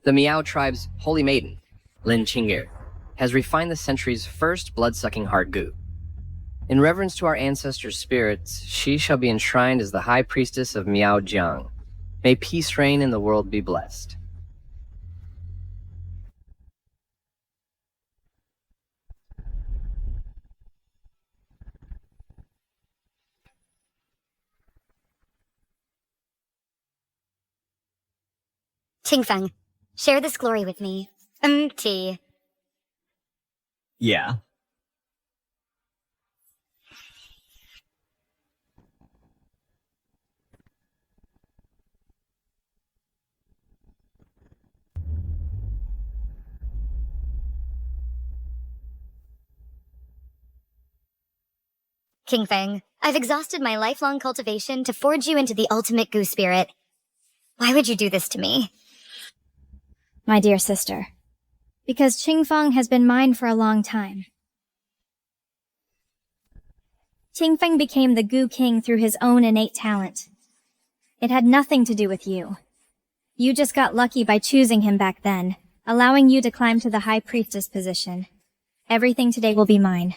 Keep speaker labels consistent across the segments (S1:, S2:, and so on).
S1: The Miao tribe's Holy Maiden, Lin Qing'er, has refined the century's first blood-sucking heart goo. In reverence to our ancestors' spirits, she shall be enshrined as the High Priestess of Miao Jiang. May peace reign and the world be blessed.
S2: Qingfeng, share this glory with me. Tea.
S3: Yeah.
S2: Qingfeng, I've exhausted my lifelong cultivation to forge you into the ultimate goo spirit. Why would you do this to me?
S4: My dear sister, because Qingfeng has been mine for a long time. Qingfeng became the Goo King through his own innate talent. It had nothing to do with you. You just got lucky by choosing him back then, allowing you to climb to the High Priestess position. Everything today will be mine.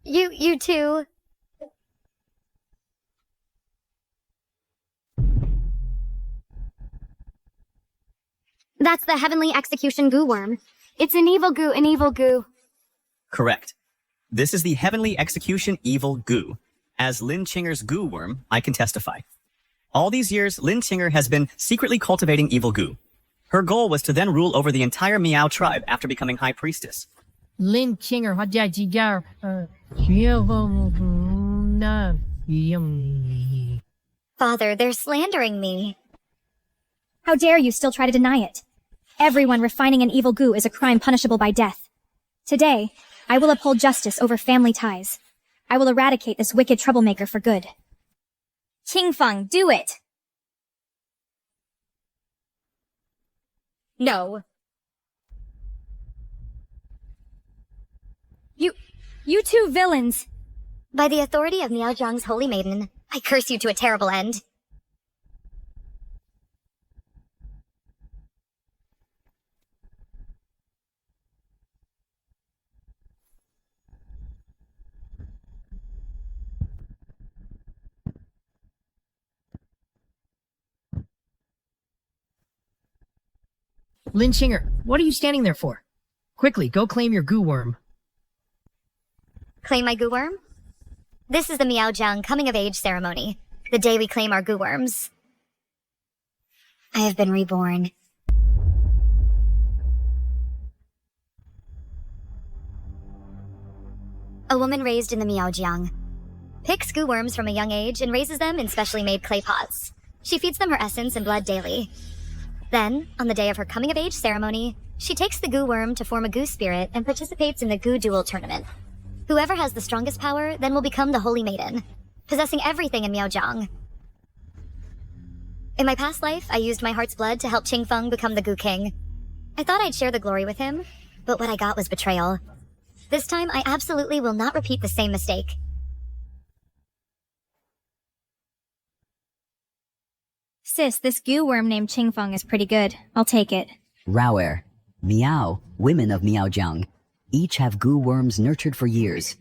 S2: You too. That's the Heavenly Execution Goo Worm. It's an evil goo.
S3: Correct. This is the Heavenly Execution Evil Goo. As Lin Qing'er's goo worm, I can testify. All these years, Lin Qing'er has been secretly cultivating evil goo. Her goal was to then rule over the entire Miao tribe after becoming High Priestess.
S5: Lin Qing'er
S2: Father, they're slandering me.
S4: How dare you still try to deny it? Everyone refining an evil goo is a crime punishable by death. Today, I will uphold justice over family ties. I will eradicate this wicked troublemaker for good. Qingfeng, do it!
S2: No.
S4: You two villains!
S2: By the authority of Miao Jiang's Holy Maiden, I curse you to a terrible end.
S5: Lin Qing'er, what are you standing there for? Quickly, go claim your goo worm.
S2: Claim my goo worm? This is the Miao Jiang coming of age ceremony, the day we claim our goo worms. I have been reborn. A woman raised in the Miao Jiang picks goo worms from a young age and raises them in specially made clay pots. She feeds them her essence and blood daily. Then, on the day of her coming of age ceremony, she takes the goo worm to form a goo spirit and participates in the goo duel tournament. Whoever has the strongest power then will become the Holy Maiden, possessing everything in Miao Jiang. In my past life, I used my heart's blood to help Qingfeng become the Goo King. I thought I'd share the glory with him, but what I got was betrayal. This time, I absolutely will not repeat the same mistake.
S4: Sis, this goo worm named Qingfeng is pretty good. I'll take it.
S6: Raoer, Miao, women of Miao Jiang, each have goo worms nurtured for years.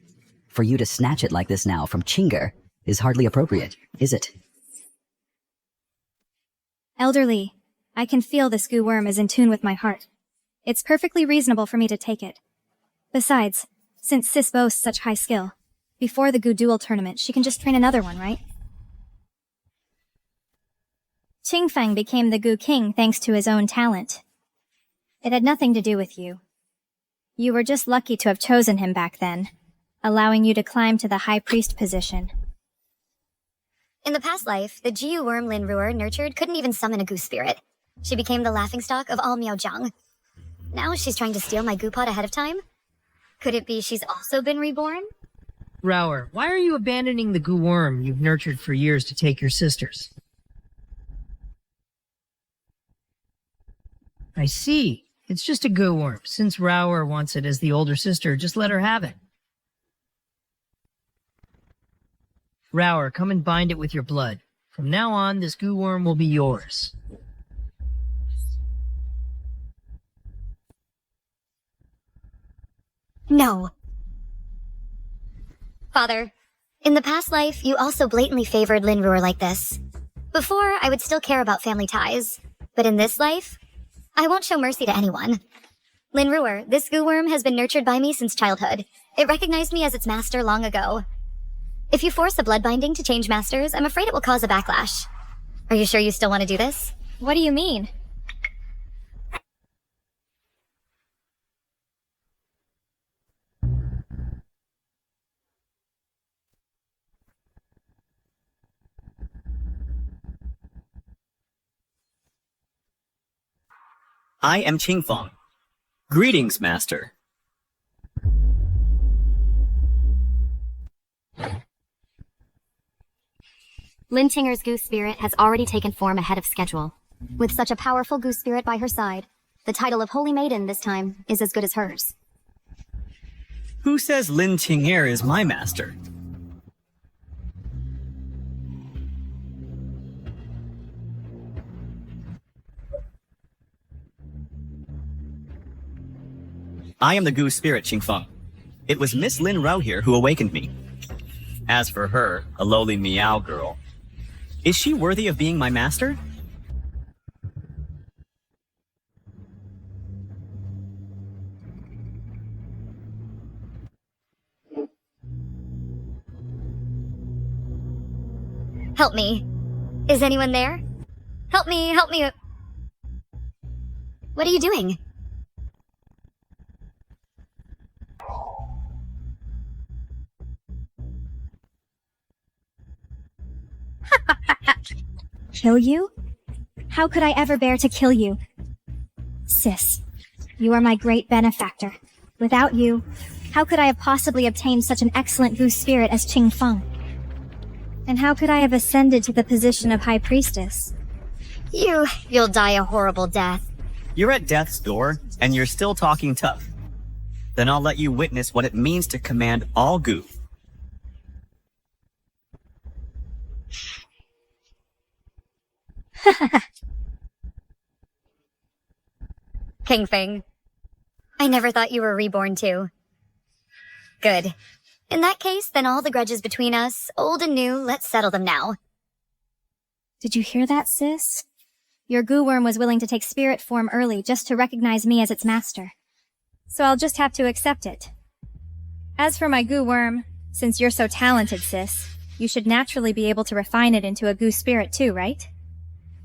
S6: For you to snatch it like this now from Qing'er is hardly appropriate, is it?
S4: Elderly, I can feel this goo worm is in tune with my heart. It's perfectly reasonable for me to take it. Besides, since Sis boasts such high skill, before the goo duel tournament, she can just train another one, right? Qingfeng became the Goo King thanks to his own talent. It had nothing to do with you. You were just lucky to have chosen him back then, allowing you to climb to the High Priest position.
S2: In the past life, the Jiu worm Lin Ruer nurtured couldn't even summon a goo spirit. She became the laughingstock of all Miao Jiang. Now she's trying to steal my goo pot ahead of time? Could it be she's also been reborn?
S5: Raoer, why are you abandoning the goo worm you've nurtured for years to take your sisters? I see. It's just a goo worm. Since Raoer wants it as the older sister, just let her have it. Raoer, come and bind it with your blood. From now on, this goo worm will be yours.
S2: No. Father, in the past life, you also blatantly favored Lin Ruer like this. Before, I would still care about family ties. But in this life, I won't show mercy to anyone. Lin Ruer, this goo worm has been nurtured by me since childhood. It recognized me as its master long ago. If you force a blood binding to change masters, I'm afraid it will cause a backlash. Are you sure you still want to do this?
S4: What do you mean?
S3: I am Qingfeng. Greetings, Master.
S7: Lin Qinger's goose spirit has already taken form ahead of schedule. With such a powerful goose spirit by her side, the title of Holy Maiden this time is as good as hers.
S3: Who says Lin Qinger is my master? I am the goose spirit, Qingfeng. It was Miss Lin Rao here who awakened me. As for her, a lowly Miao girl, is she worthy of being my master?
S2: Help me. Is anyone there? Help me, help me. What are you doing?
S4: Kill you? How could I ever bear to kill you? Sis, you are my great benefactor. Without you, how could I have possibly obtained such an excellent goose spirit as Qingfeng? And how could I have ascended to the position of High Priestess?
S2: You'll die a horrible death.
S3: You're at death's door, and you're still talking tough. Then I'll let you witness what it means to command all goo.
S2: King Feng. I never thought you were reborn too. Good. In that case, then all the grudges between us, old and new, let's settle them now.
S4: Did you hear that, sis? Your goo worm was willing to take spirit form early just to recognize me as its master. So I'll just have to accept it. As for my goo worm, since you're so talented, sis, you should naturally be able to refine it into a goo spirit too, right?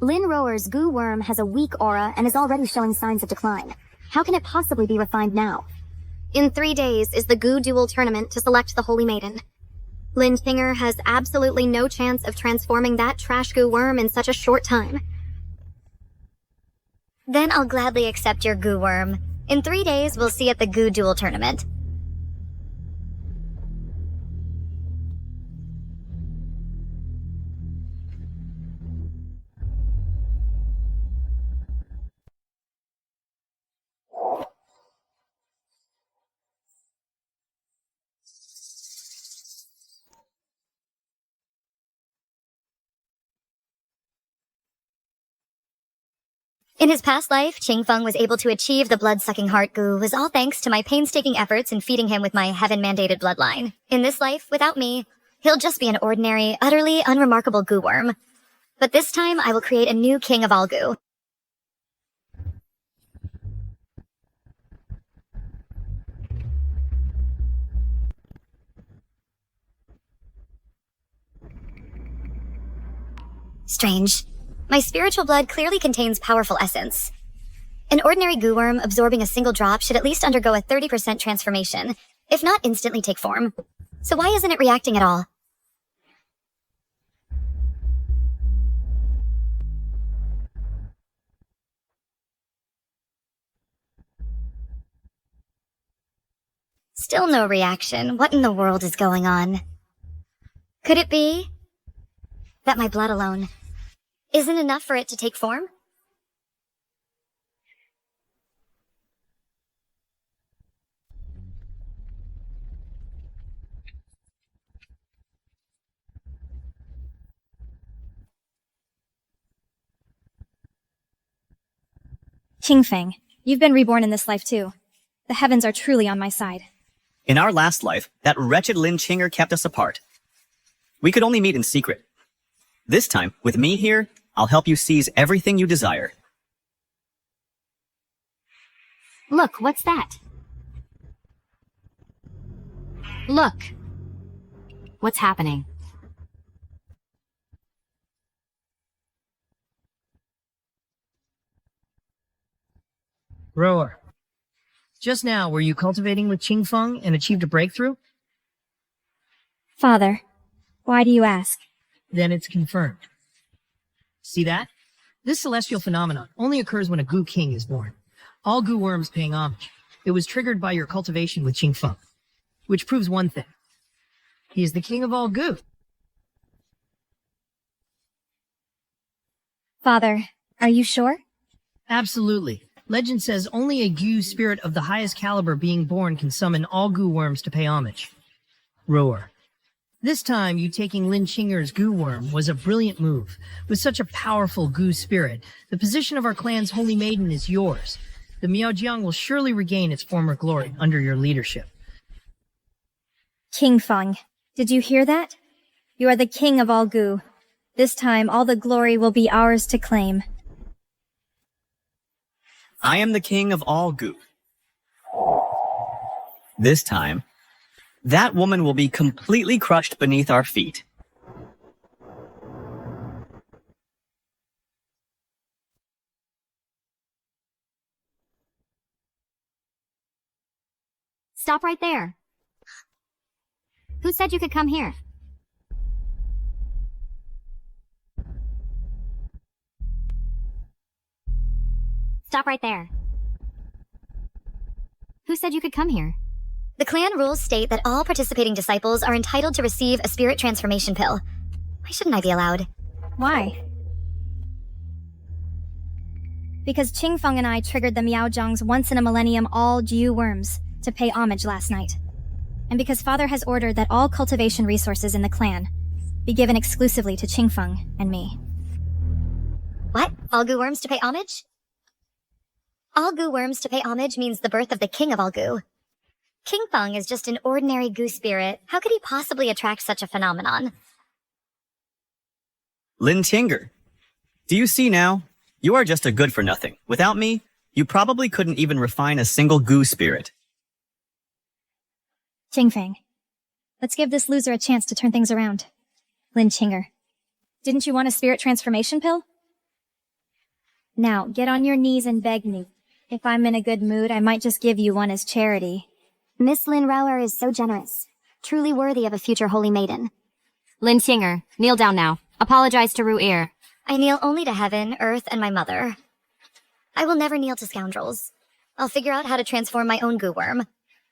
S7: Lin Rower's goo worm has a weak aura and is already showing signs of decline. How can it possibly be refined now?
S2: In 3 days is the Goo Duel tournament to select the Holy Maiden. Lin Qinger has absolutely no chance of transforming that trash goo worm in such a short time. Then I'll gladly accept your goo worm. In 3 days, we'll see at the Goo Duel tournament. In his past life, Qingfeng was able to achieve the blood-sucking heart goo was all thanks to my painstaking efforts in feeding him with my heaven-mandated bloodline. In this life, without me, he'll just be an ordinary, utterly unremarkable goo worm. But this time, I will create a new king of all goo. Strange. My spiritual blood clearly contains powerful essence. An ordinary goo worm absorbing a single drop should at least undergo a 30% transformation, if not instantly take form. So why isn't it reacting at all? Still no reaction. What in the world is going on? Could it be that my blood alone isn't enough for it to take form?
S4: Qingfeng, you've been reborn in this life too. The heavens are truly on my side.
S3: In our last life, that wretched Lin Chinger kept us apart. We could only meet in secret. This time, with me here, I'll help you seize everything you desire.
S7: Look, what's that? Look. What's happening?
S5: Rower. Just now, were you cultivating with Qingfeng and achieved a breakthrough?
S4: Father, why do you ask?
S5: Then it's confirmed. See that? This celestial phenomenon only occurs when a Gu King is born. All Gu worms paying homage. It was triggered by your cultivation with Qingfeng, which proves one thing. He is the king of all Gu.
S4: Father, are you sure?
S5: Absolutely. Legend says only a Gu spirit of the highest caliber being born can summon all Gu worms to pay homage. Rower. This time, you taking Lin Chinger's Gu worm was a brilliant move. With such a powerful Gu spirit, the position of our clan's Holy Maiden is yours. The Miaojiang will surely regain its former glory under your leadership.
S4: King Feng, did you hear that? You are the king of all Gu. This time, all the glory will be ours to claim.
S3: I am the king of all Gu. This time, that woman will be completely crushed beneath our feet.
S7: Stop right there. Who said you could come here? Stop right there. Who said you could come here?
S2: The clan rules state that all participating disciples are entitled to receive a spirit transformation pill. Why shouldn't I be allowed?
S4: Why? Because Qingfeng and I triggered the Miaojiang's once-in-a-millennium all-Jiu worms to pay homage last night. And because Father has ordered that all cultivation resources in the clan be given exclusively to Qingfeng and me.
S2: What? All Gu worms to pay homage? All Gu worms to pay homage means the birth of the king of all Gu. King Feng is just an ordinary Gu spirit. How could he possibly attract such a phenomenon?
S3: Lin Chinger, do you see now? You are just a good-for-nothing. Without me, you probably couldn't even refine a single Gu spirit.
S4: Qingfeng, let's give this loser a chance to turn things around. Lin Chinger, didn't you want a spirit transformation pill? Now, get on your knees and beg me. If I'm in a good mood, I might just give you one as charity.
S7: Miss Lin Rauer is so generous. Truly worthy of a future Holy Maiden. Lin Chinger, kneel down now. Apologize to Ru'ir.
S2: I kneel only to heaven, earth, and my mother. I will never kneel to scoundrels. I'll figure out how to transform my own Gu worm.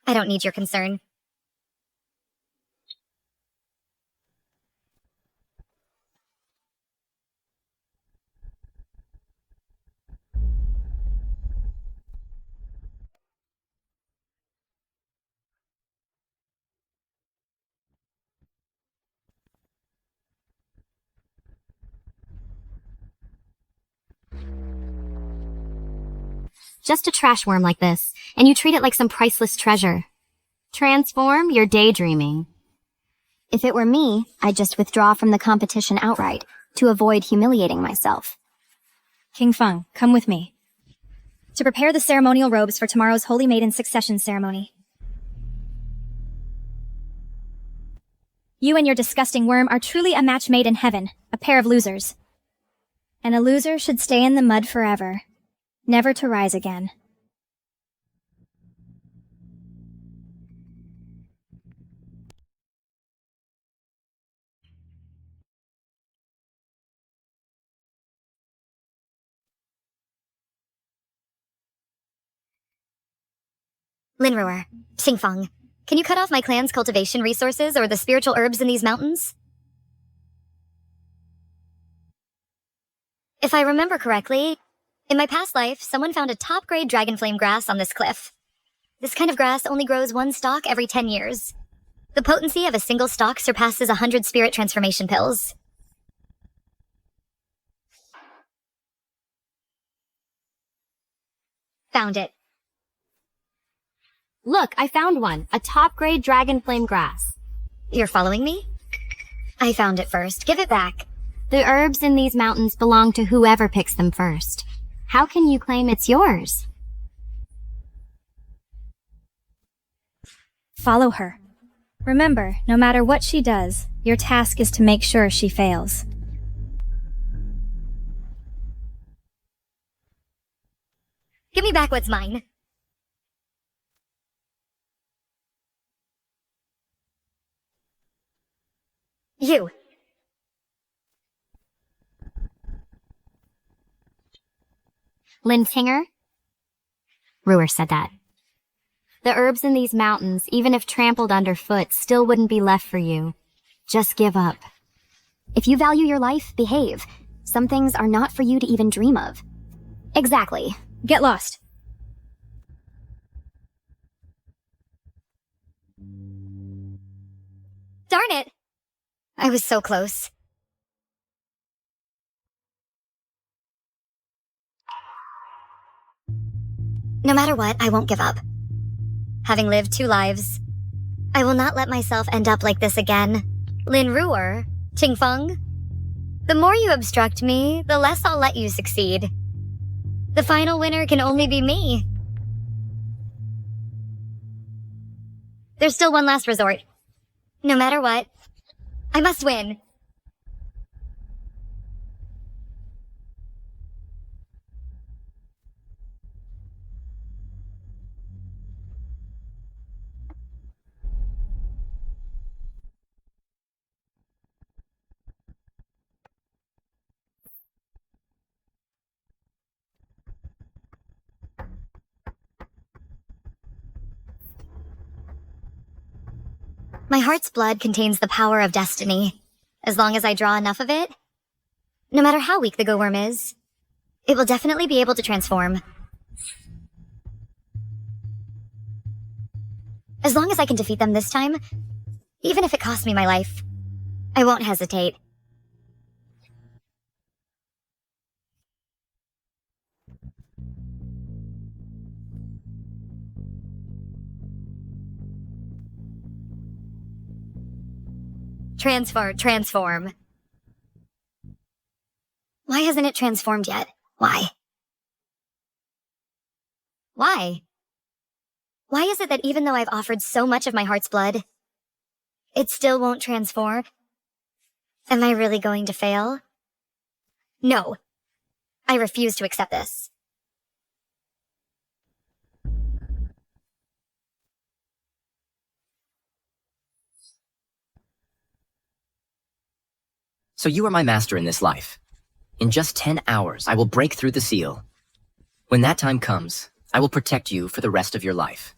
S2: I don't need your concern.
S7: Just a trash worm like this, and you treat it like some priceless treasure. Transform? You're daydreaming. If it were me, I'd just withdraw from the competition outright, to avoid humiliating myself.
S4: King Feng, come with me. To prepare the ceremonial robes for tomorrow's Holy Maiden succession ceremony. You and your disgusting worm are truly a match made in heaven, a pair of losers. And a loser should stay in the mud forever, never to rise again.
S2: Linruer, Xingfeng, can you cut off my clan's cultivation resources or the spiritual herbs in these mountains? If I remember correctly, in my past life, someone found a top-grade dragonflame grass on this cliff. This kind of grass only grows one stalk every 10 years. The potency of a single stalk surpasses 100 spirit transformation pills. Found it.
S7: Look, I found one. A top-grade dragon flame grass.
S2: You're following me? I found it first. Give it back.
S7: The herbs in these mountains belong to whoever picks them first. How can you claim it's yours?
S4: Follow her. Remember, no matter what she does, your task is to make sure she fails.
S2: Give me back what's mine. You.
S7: Lin Tinger? Ruer said that. The herbs in these mountains, even if trampled underfoot, still wouldn't be left for you. Just give up.
S2: If you value your life, behave. Some things are not for you to even dream of. Exactly.
S4: Get lost.
S2: Darn it! I was so close. No matter what, I won't give up. Having lived 2 lives, I will not let myself end up like this again. Lin Ruer, Ting Feng, the more you obstruct me, the less I'll let you succeed. The final winner can only be me. There's still one last resort. No matter what, I must win. My heart's blood contains the power of destiny. As long as I draw enough of it, no matter how weak the go worm is, it will definitely be able to transform. As long as I can defeat them this time, even if it costs me my life, I won't hesitate. Transform. Why hasn't it transformed yet? Why? Why? Why is it that even though I've offered so much of my heart's blood, it still won't transform? Am I really going to fail? No. I refuse to accept this.
S1: So you are my master in this life. In just 10 hours, I will break through the seal. When that time comes, I will protect you for the rest of your life.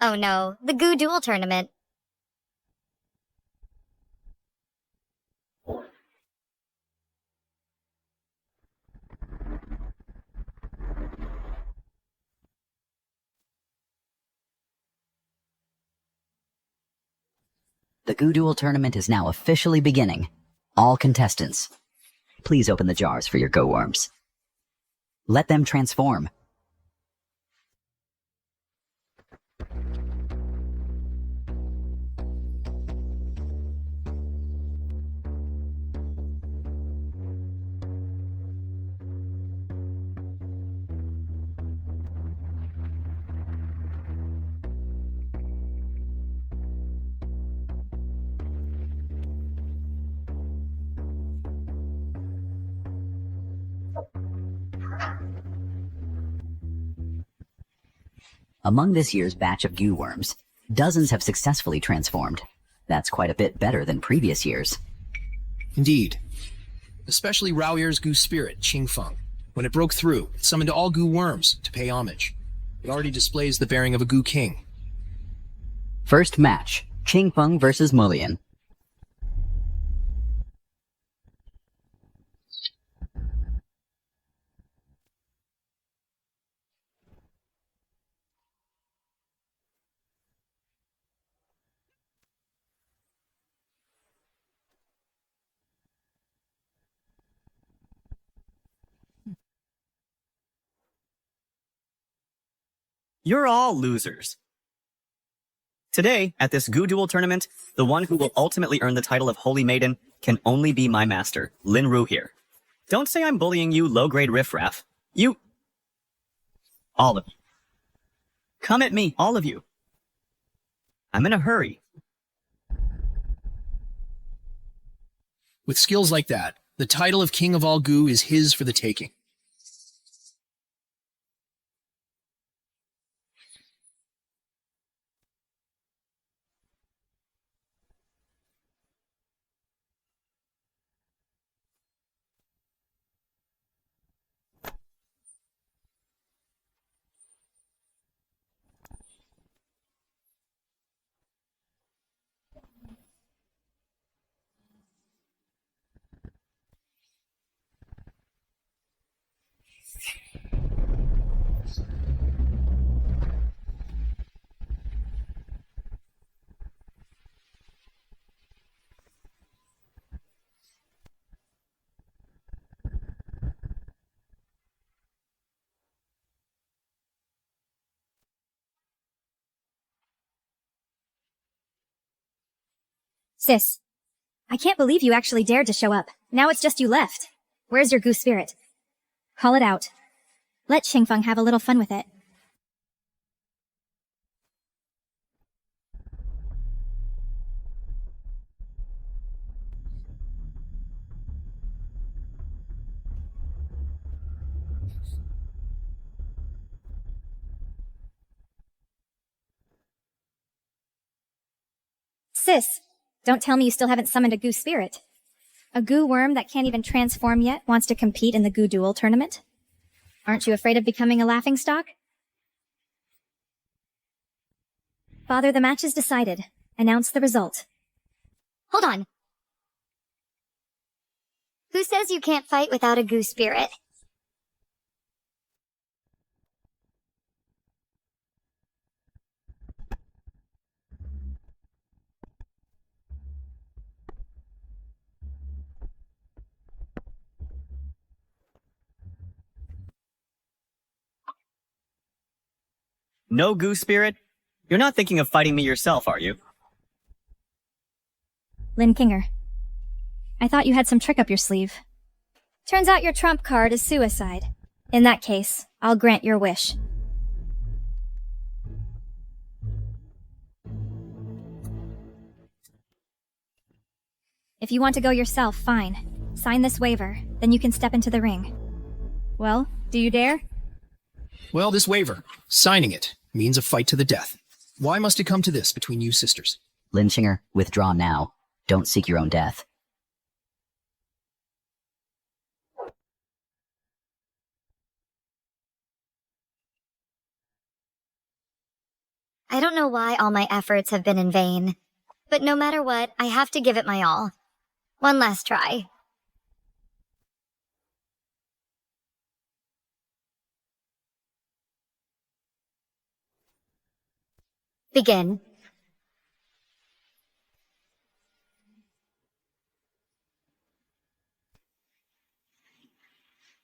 S2: Oh no, the Goo Duel Tournament.
S6: The Goo Duel tournament is now officially beginning. All contestants, please open the jars for your go worms. Let them transform. Among this year's batch of goo worms, dozens have successfully transformed. That's quite a bit better than previous years.
S8: Indeed. Especially Raoyer's goo spirit, Qingfeng. When it broke through, it summoned all goo worms to pay homage. It already displays the bearing of a goo king.
S6: First match, Qingfeng versus Mullion.
S3: You're all losers. Today, at this Goo Duel tournament, the one who will ultimately earn the title of Holy Maiden can only be my master, Lin Ru here. Don't say I'm bullying you, low-grade riffraff. You... all of you. Come at me, all of you. I'm in a hurry.
S8: With skills like that, the title of King of all Goo is his for the taking.
S4: Sis, I can't believe you actually dared to show up. Now it's just you left. Where's your Goo spirit? Call it out. Let Xingfeng have a little fun with it. Sis, don't tell me you still haven't summoned a Goo spirit. A Goo worm that can't even transform yet wants to compete in the Goo Duel tournament? Aren't you afraid of becoming a laughingstock? Father, the match is decided. Announce the result.
S2: Hold on. Who says you can't fight without a Goo spirit?
S3: No Goo spirit? You're not thinking of fighting me yourself, are you?
S4: Lin Kinger, I thought you had some trick up your sleeve. Turns out your trump card is suicide. In that case, I'll grant your wish. If you want to go yourself, fine. Sign this waiver, then you can step into the ring. Well, do you dare?
S8: Well, this waiver, signing it, means a fight to the death. Why must it come to this between you sisters?
S6: Lin Chinger, withdraw now. Don't seek your own death.
S2: I don't know why all my efforts have been in vain, but no matter what, I have to give it my all. One last try. Begin.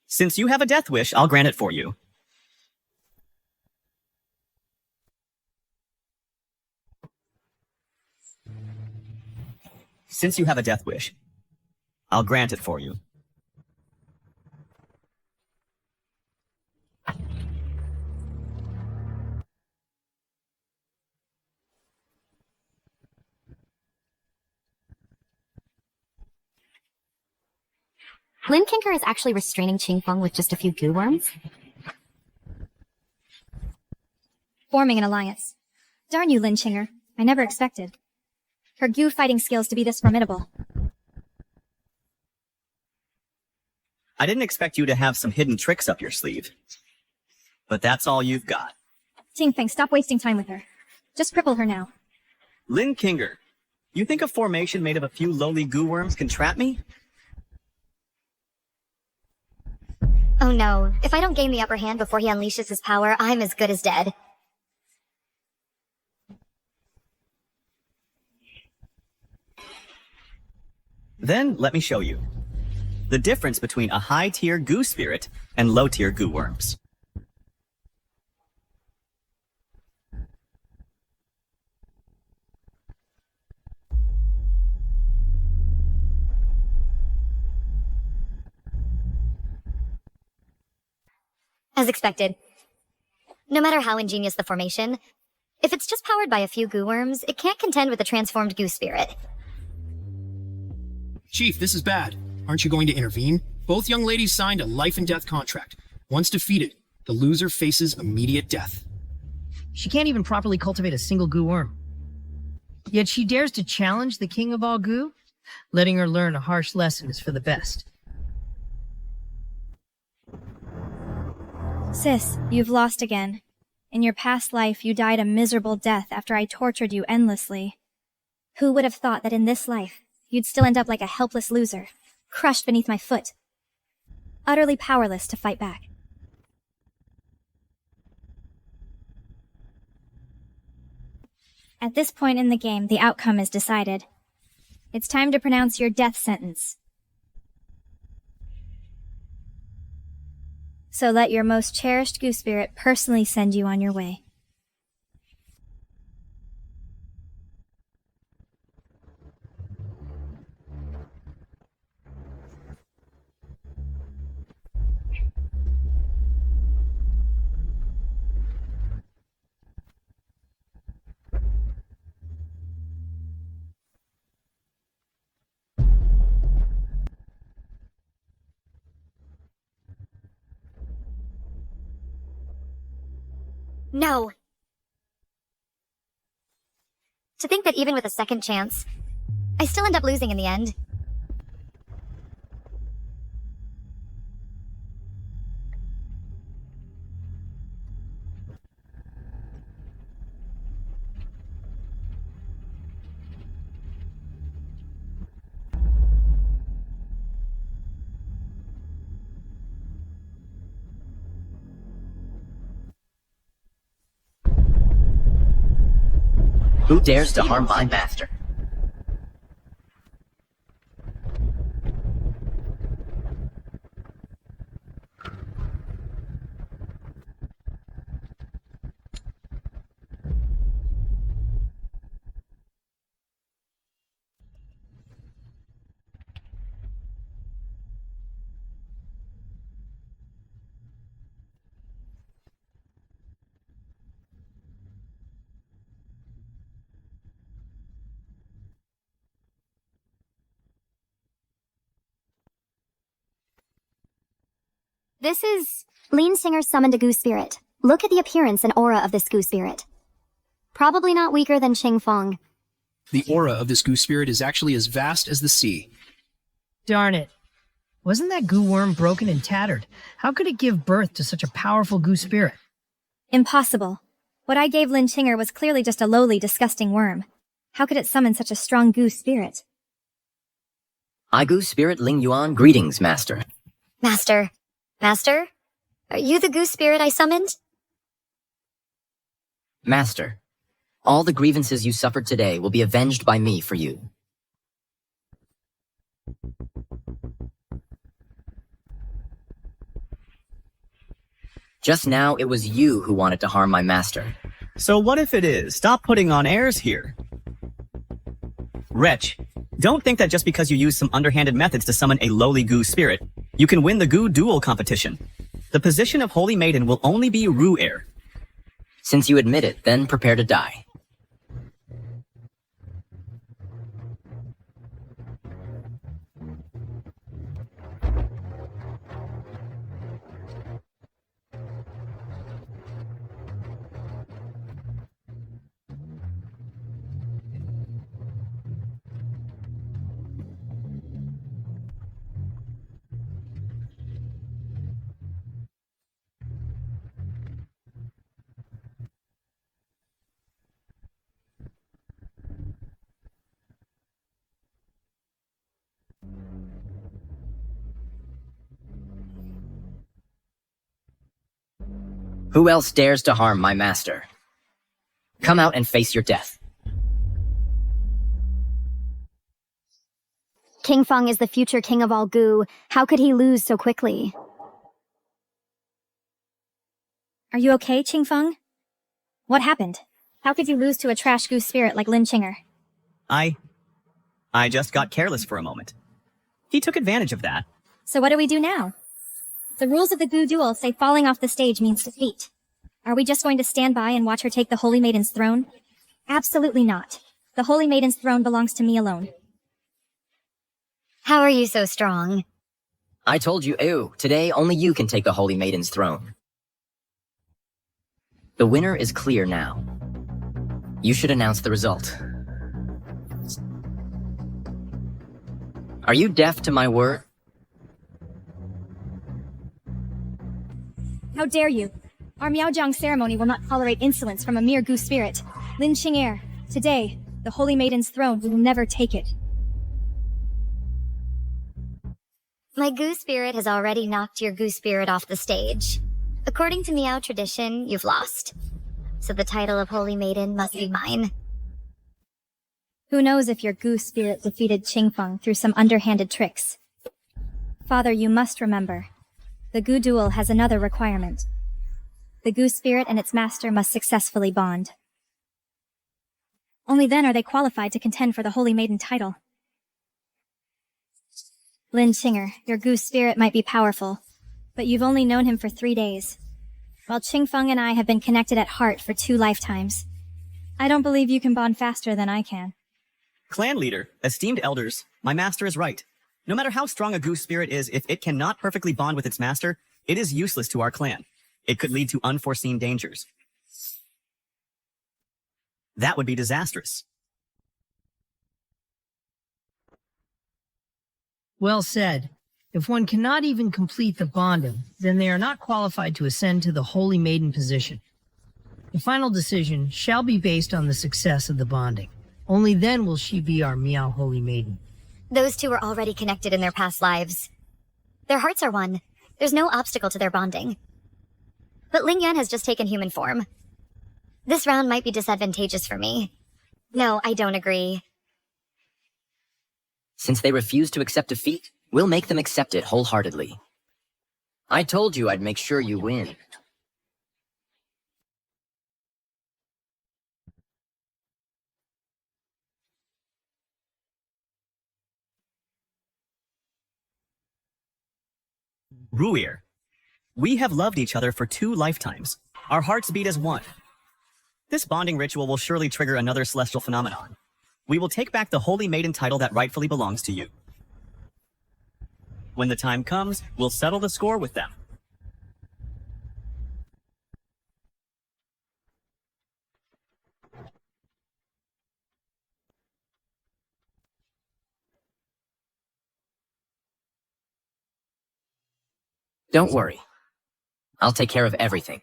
S3: Since you have a death wish, I'll grant it for you. Since you have a death wish, I'll grant it for you.
S7: Lin Kinker is actually restraining Qingfeng with just a few goo worms?
S4: Forming an alliance. Darn you, Lin Chinger. I never expected her goo fighting skills to be this formidable.
S3: I didn't expect you to have some hidden tricks up your sleeve. But that's all you've got.
S4: Qingfeng, stop wasting time with her. Just cripple her now.
S3: Lin Kinger, you think a formation made of a few lowly goo worms can trap me?
S2: Oh no, if I don't gain the upper hand before he unleashes his power, I'm as good as dead.
S3: Then let me show you. The difference between a high-tier goo spirit and low-tier goo worms.
S2: As expected. No matter how ingenious the formation, if it's just powered by a few goo worms, it can't contend with the transformed goo spirit.
S8: Chief, this is bad. Aren't you going to intervene? Both young ladies signed a life and death contract. Once defeated, the loser faces immediate death.
S5: She can't even properly cultivate a single goo worm. Yet she dares to challenge the king of all goo? Letting her learn a harsh lesson is for the best.
S4: Sis, you've lost again. In your past life, you died a miserable death after I tortured you endlessly. Who would have thought that in this life, you'd still end up like a helpless loser, crushed beneath my foot, utterly powerless to fight back? At this point in the game, the outcome is decided. It's time to pronounce your death sentence. So let your most cherished goo spirit personally send you on your way.
S2: No! To think that even with a second chance, I still end up losing in the end.
S1: Who dares to harm my master?
S7: This is... Lean Singer summoned a goo spirit. Look at the appearance and aura of this goo spirit. Probably not weaker than Qing Feng.
S8: The aura of this goo spirit is actually as vast as the sea.
S5: Darn it. Wasn't that goo worm broken and tattered? How could it give birth to such a powerful goo spirit?
S4: Impossible. What I gave Lin Chinger was clearly just a lowly, disgusting worm. How could it summon such a strong goo spirit?
S1: I goo spirit Ling Yuan, greetings, master.
S2: Master. Master? Are you the goo spirit I summoned?
S1: Master, all the grievances you suffered today will be avenged by me for you. Just now, it was you who wanted to harm my master.
S3: So what if it is? Stop putting on airs here. Wretch, don't think that just because you use some underhanded methods to summon a lowly goo spirit, you can win the goo duel competition. The position of Holy Maiden will only be Ru heir.
S1: Since you admit it, then prepare to die. Who else dares to harm my master? Come out and face your death.
S7: King Feng is the future king of all goo. How could he lose so quickly?
S4: Are you okay, Qing Feng? What happened? How could you lose to a trash goo spirit like Lin Chinger?
S3: I just got careless for a moment. He took advantage of that.
S4: So what do we do now? The rules of the Gu duel say falling off the stage means defeat. Are we just going to stand by and watch her take the Holy Maiden's throne? Absolutely not. The Holy Maiden's throne belongs to me alone.
S2: How are you so strong?
S1: I told you, today only you can take the Holy Maiden's throne. The winner is clear now. You should announce the result. Are you deaf to my word?
S4: How dare you? Our Miaojiang ceremony will not tolerate insolence from a mere Gu spirit. Lin Qing'er, today, the Holy Maiden's throne will never take it.
S2: My Gu spirit has already knocked your Gu spirit off the stage. According to Miao tradition, you've lost. So the title of Holy Maiden must be mine.
S4: Who knows if your Gu spirit defeated Qingfeng through some underhanded tricks? Father, you must remember. The Gu duel has another requirement. The Gu spirit and its master must successfully bond. Only then are they qualified to contend for the Holy Maiden title. Lin Qing'er, your Gu spirit might be powerful, but you've only known him for 3 days, while Qingfeng and I have been connected at heart for 2 lifetimes. I don't believe you can bond faster than I can.
S3: Clan leader, esteemed elders, my master is right. No matter how strong a Gu spirit is, if it cannot perfectly bond with its master, it is useless to our clan. It could lead to unforeseen dangers. That would be disastrous.
S5: Well said. If one cannot even complete the bonding, then they are not qualified to ascend to the Holy Maiden position. The final decision shall be based on the success of the bonding. Only then will she be our Miao Holy Maiden.
S2: Those two are already connected in their past lives. Their hearts are one. There's no obstacle to their bonding. But Ling Yan has just taken human form. This round might be disadvantageous for me. No, I don't agree.
S1: Since they refuse to accept defeat, we'll make them accept it wholeheartedly. I told you I'd make sure you win.
S3: Ruir, we have loved each other for 2 lifetimes. Our hearts beat as one. This bonding ritual will surely trigger another celestial phenomenon. We will take back the Holy Maiden title that rightfully belongs to you. When the time comes, we'll settle the score with them.
S1: Don't worry. I'll take care of everything.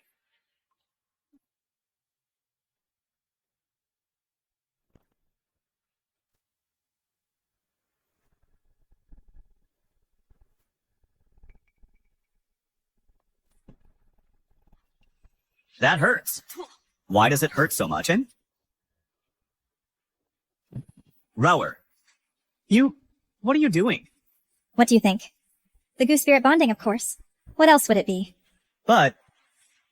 S3: That hurts. Why does it hurt so much, eh? Rower, what are you doing?
S4: What do you think? The Gu spirit bonding, of course. What else would it be?
S3: But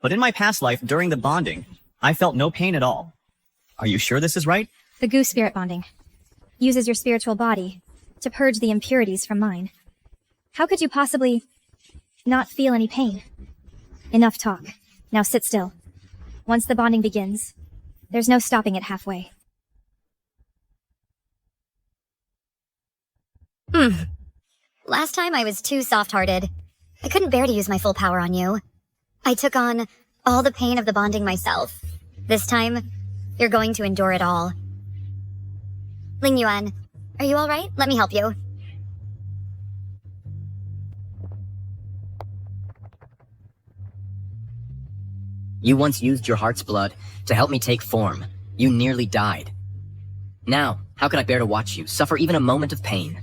S3: in my past life, during the bonding, I felt no pain at all. Are you sure this is right?
S4: The Gu spirit bonding uses your spiritual body to purge the impurities from mine. How could you possibly not feel any pain? Enough talk. Now sit still. Once the bonding begins, there's no stopping it halfway.
S2: Last time I was too soft-hearted. I couldn't bear to use my full power on you. I took on all the pain of the bonding myself. This time, you're going to endure it all. Ling Yuan, are you alright? Let me help you.
S1: You once used your heart's blood to help me take form. You nearly died. Now, how could I bear to watch you suffer even a moment of pain?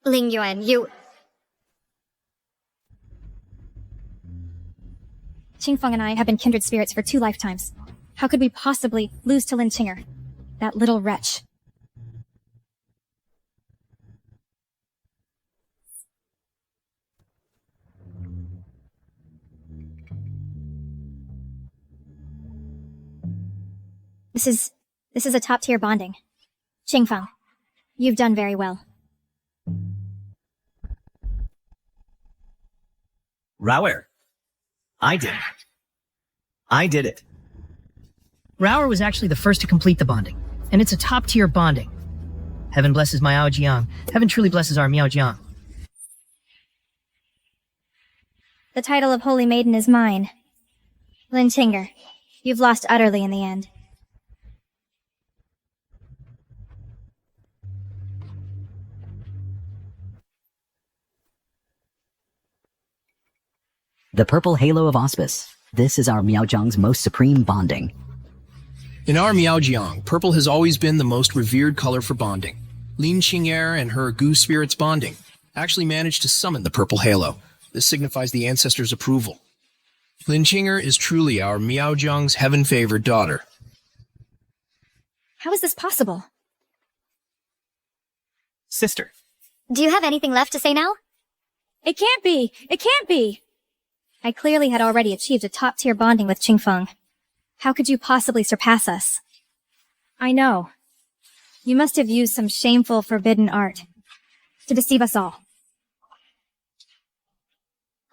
S2: Ling Yuan,
S4: Qingfeng and I have been kindred spirits for 2 lifetimes. How could we possibly lose to Lin Qing'er? That little wretch. This is a top-tier bonding. Qingfeng, You've done very well.
S3: Rauer. I did it.
S5: Rauer was actually the first to complete the bonding, and it's a top-tier bonding. Heaven blesses Miao Jiang. Heaven truly blesses our Miao Jiang.
S4: The title of Holy Maiden is mine. Lin Chinger, you've lost utterly in the end.
S6: The purple halo of auspice. This is our Miao Jiang's most supreme bonding.
S8: In our Miao Jiang, purple has always been the most revered color for bonding. Lin Qing'er and her Gu spirits bonding actually managed to summon the purple halo. This signifies the ancestors' approval. Lin Qing'er is truly our Miao Jiang's heaven-favored daughter.
S4: How is this possible?
S3: Sister.
S2: Do you have anything left to say now?
S4: It can't be! It can't be! I clearly had already achieved a top-tier bonding with Qingfeng. How could you possibly surpass us? I know. You must have used some shameful, forbidden art to deceive us all.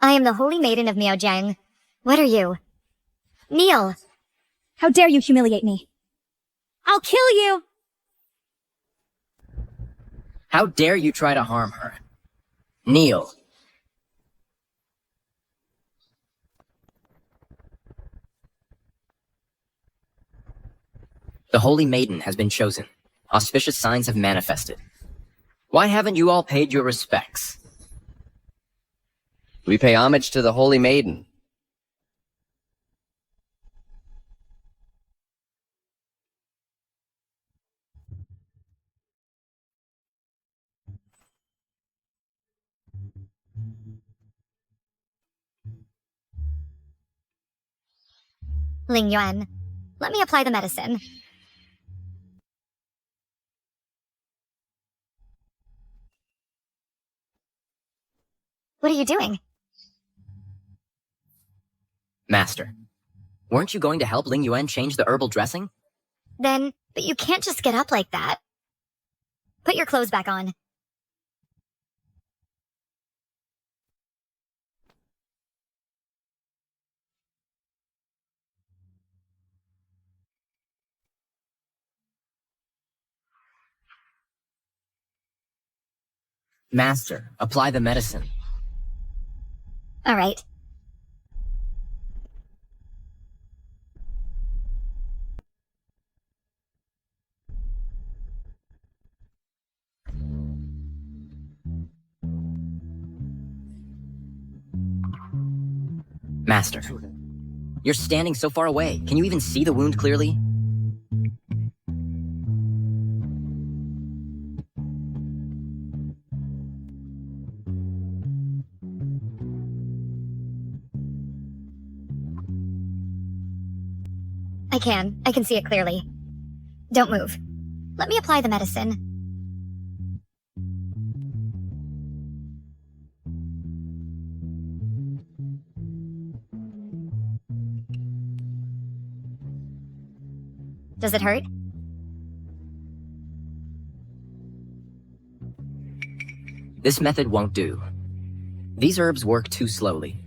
S2: I am the Holy Maiden of Miao Jiang. What are you? Kneel!
S4: How dare you humiliate me? I'll kill you!
S1: How dare you try to harm her? Kneel. The Holy Maiden has been chosen. Auspicious signs have manifested. Why haven't you all paid your respects? We pay homage to the Holy Maiden.
S2: Ling Yuan, let me apply the medicine. What are you doing?
S1: Master, weren't you going to help Ling Yuan change the herbal dressing?
S2: But you can't just get up like that. Put your clothes back on.
S1: Master, apply the medicine.
S2: All right.
S1: Master, you're standing so far away. Can you even see the wound clearly?
S2: I can see it clearly. Don't move. Let me apply the medicine. Does it hurt?
S1: This method won't do. These herbs work too slowly.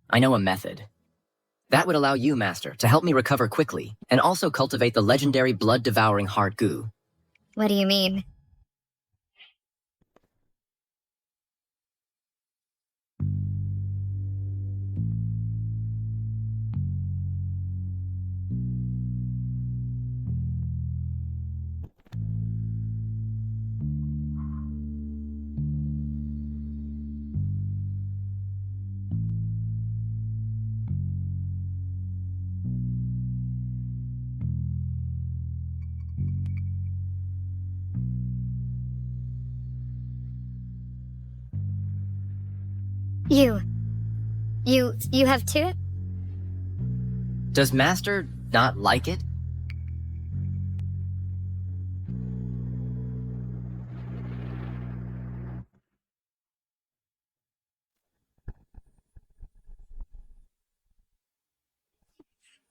S1: I know a method. That would allow you, Master, to help me recover quickly, and also cultivate the legendary blood-devouring heart goo.
S2: What do you mean? You have two?
S1: Does Master not like it?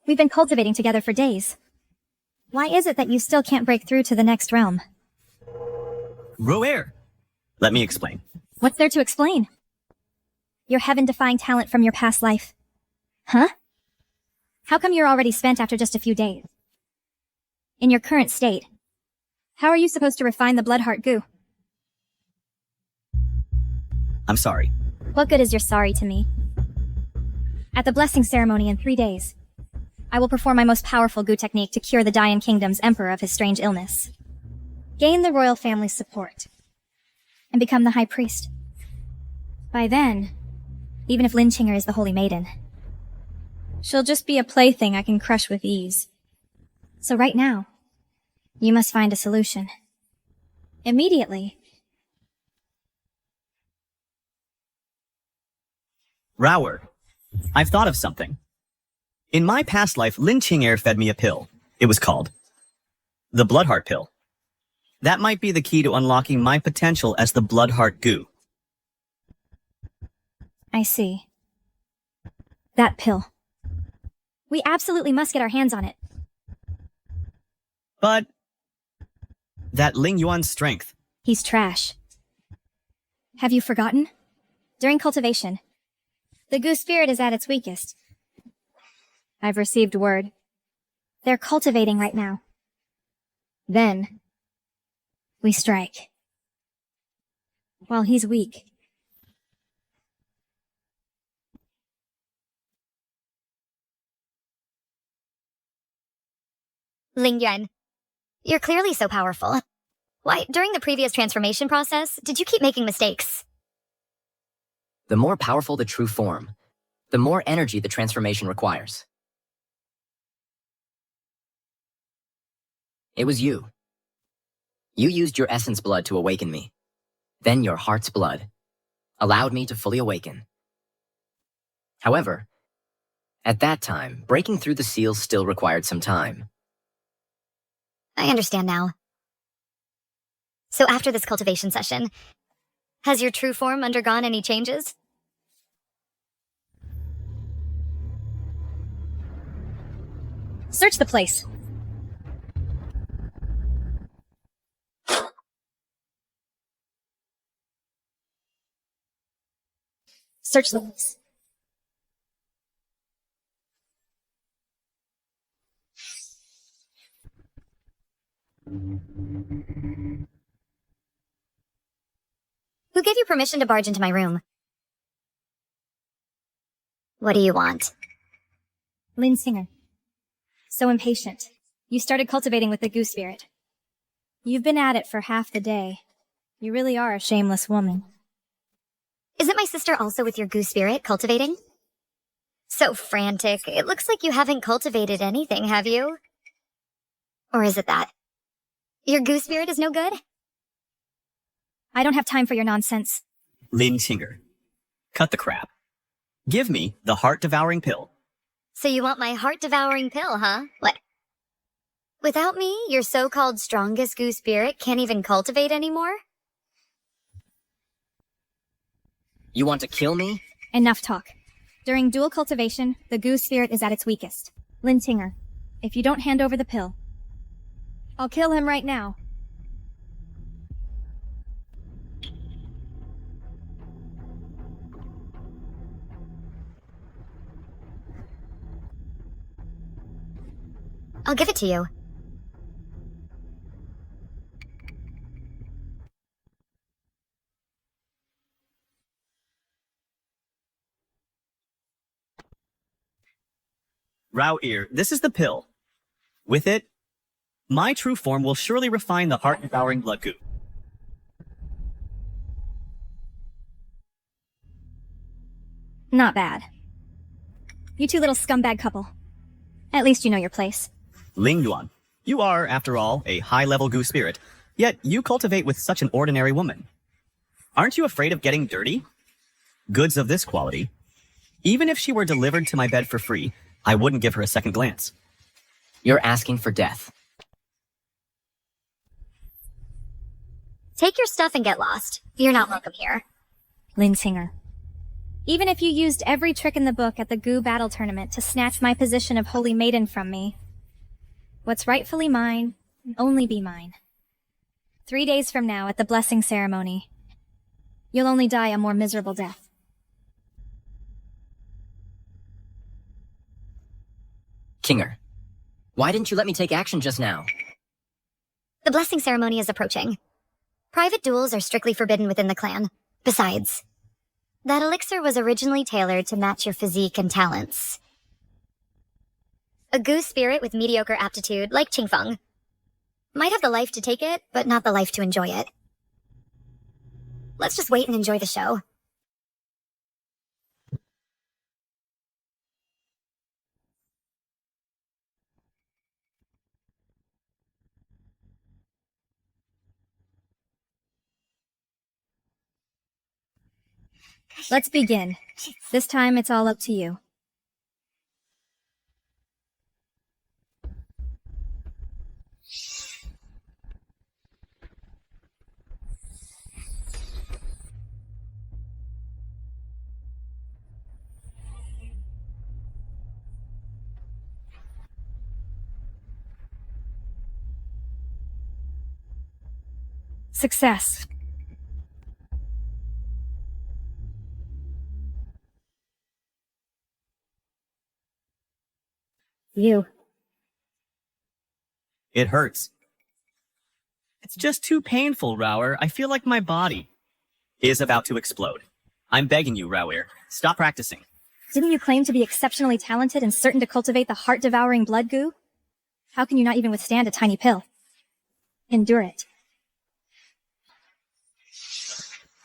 S4: We've been cultivating together for days. Why is it that you still can't break through to the next realm?
S3: Roer! Let me explain.
S4: What's there to explain? Your heaven-defying talent from your past life. Huh? How come you're already spent after just a few days? In your current state, how are you supposed to refine the Bloodheart goo?
S3: I'm sorry.
S4: What good is your sorry to me? At the blessing ceremony in 3 days, I will perform my most powerful goo technique to cure the Dayan Kingdom's emperor of his strange illness, gain the royal family's support, and become the high priest. By then, even if Lin Qinger is the Holy Maiden, she'll just be a plaything I can crush with ease. So right now, you must find a solution. Immediately.
S3: Rower, I've thought of something. In my past life, Lin Qinger fed me a pill. It was called the Bloodheart pill. That might be the key to unlocking my potential as the Bloodheart goo.
S4: I see. That pill. We absolutely must get our hands on it.
S3: But that Ling Yuan's strength.
S4: He's trash. Have you forgotten? During cultivation, the goo spirit is at its weakest. I've received word. They're cultivating right now. Then, we strike. While he's weak.
S2: Ling Yuan, you're clearly so powerful. Why, during the previous transformation process, did you keep making mistakes?
S1: The more powerful the true form, the more energy the transformation requires. It was you. You used your essence blood to awaken me. Then your heart's blood allowed me to fully awaken. However, at that time, breaking through the seals still required some time.
S2: I understand now. So after this cultivation session, has your true form undergone any changes?
S4: Search the place. Search the place.
S2: Who gave you permission to barge into my room? What do you want?
S4: Lin Singer. So impatient. You started cultivating with the goo spirit. You've been at it for half the day. You really are a shameless woman.
S2: Isn't my sister also with your goo spirit cultivating? So frantic. It looks like you haven't cultivated anything, have you? Or is it that? Your goo spirit is no good?
S4: I don't have time for your nonsense.
S3: Lin Qinger, cut the crap. Give me the heart-devouring pill.
S2: So you want my heart-devouring pill, huh? What? Without me, your so-called strongest goo spirit can't even cultivate anymore?
S1: You want to kill me?
S4: Enough talk. During dual cultivation, the goo spirit is at its weakest. Lin Tinger, if you don't hand over the pill, I'll kill him right now.
S2: I'll give it to you.
S3: Rao Ear, this is the pill. With it, my true form will surely refine the heart-devouring blood goo.
S4: Not bad. You two little scumbag couple. At least you know your place.
S3: Ling Yuan, you are, after all, a high-level goo spirit, yet you cultivate with such an ordinary woman. Aren't you afraid of getting dirty? Goods of this quality. Even if she were delivered to my bed for free, I wouldn't give her a second glance.
S1: You're asking for death.
S2: Take your stuff and get lost. You're not welcome here.
S4: Lin Singer. Even if you used every trick in the book at the Goo Battle Tournament to snatch my position of Holy Maiden from me, what's rightfully mine will only be mine. 3 days from now at the blessing ceremony. You'll only die a more miserable death.
S1: Kinger, why didn't you let me take action just now?
S2: The blessing ceremony is approaching. Private duels are strictly forbidden within the clan. Besides, that elixir was originally tailored to match your physique and talents. A goose spirit with mediocre aptitude, like Qingfeng, might have the life to take it, but not the life to enjoy it. Let's just wait and enjoy the show.
S4: Let's begin. This time it's all up to you. Success. You.
S3: It hurts. It's just too painful, Rower. I feel like my body is about to explode. I'm begging you, Rower, stop practicing.
S4: Didn't you claim to be exceptionally talented and certain to cultivate the heart-devouring blood goo? How can you not even withstand a tiny pill? Endure it.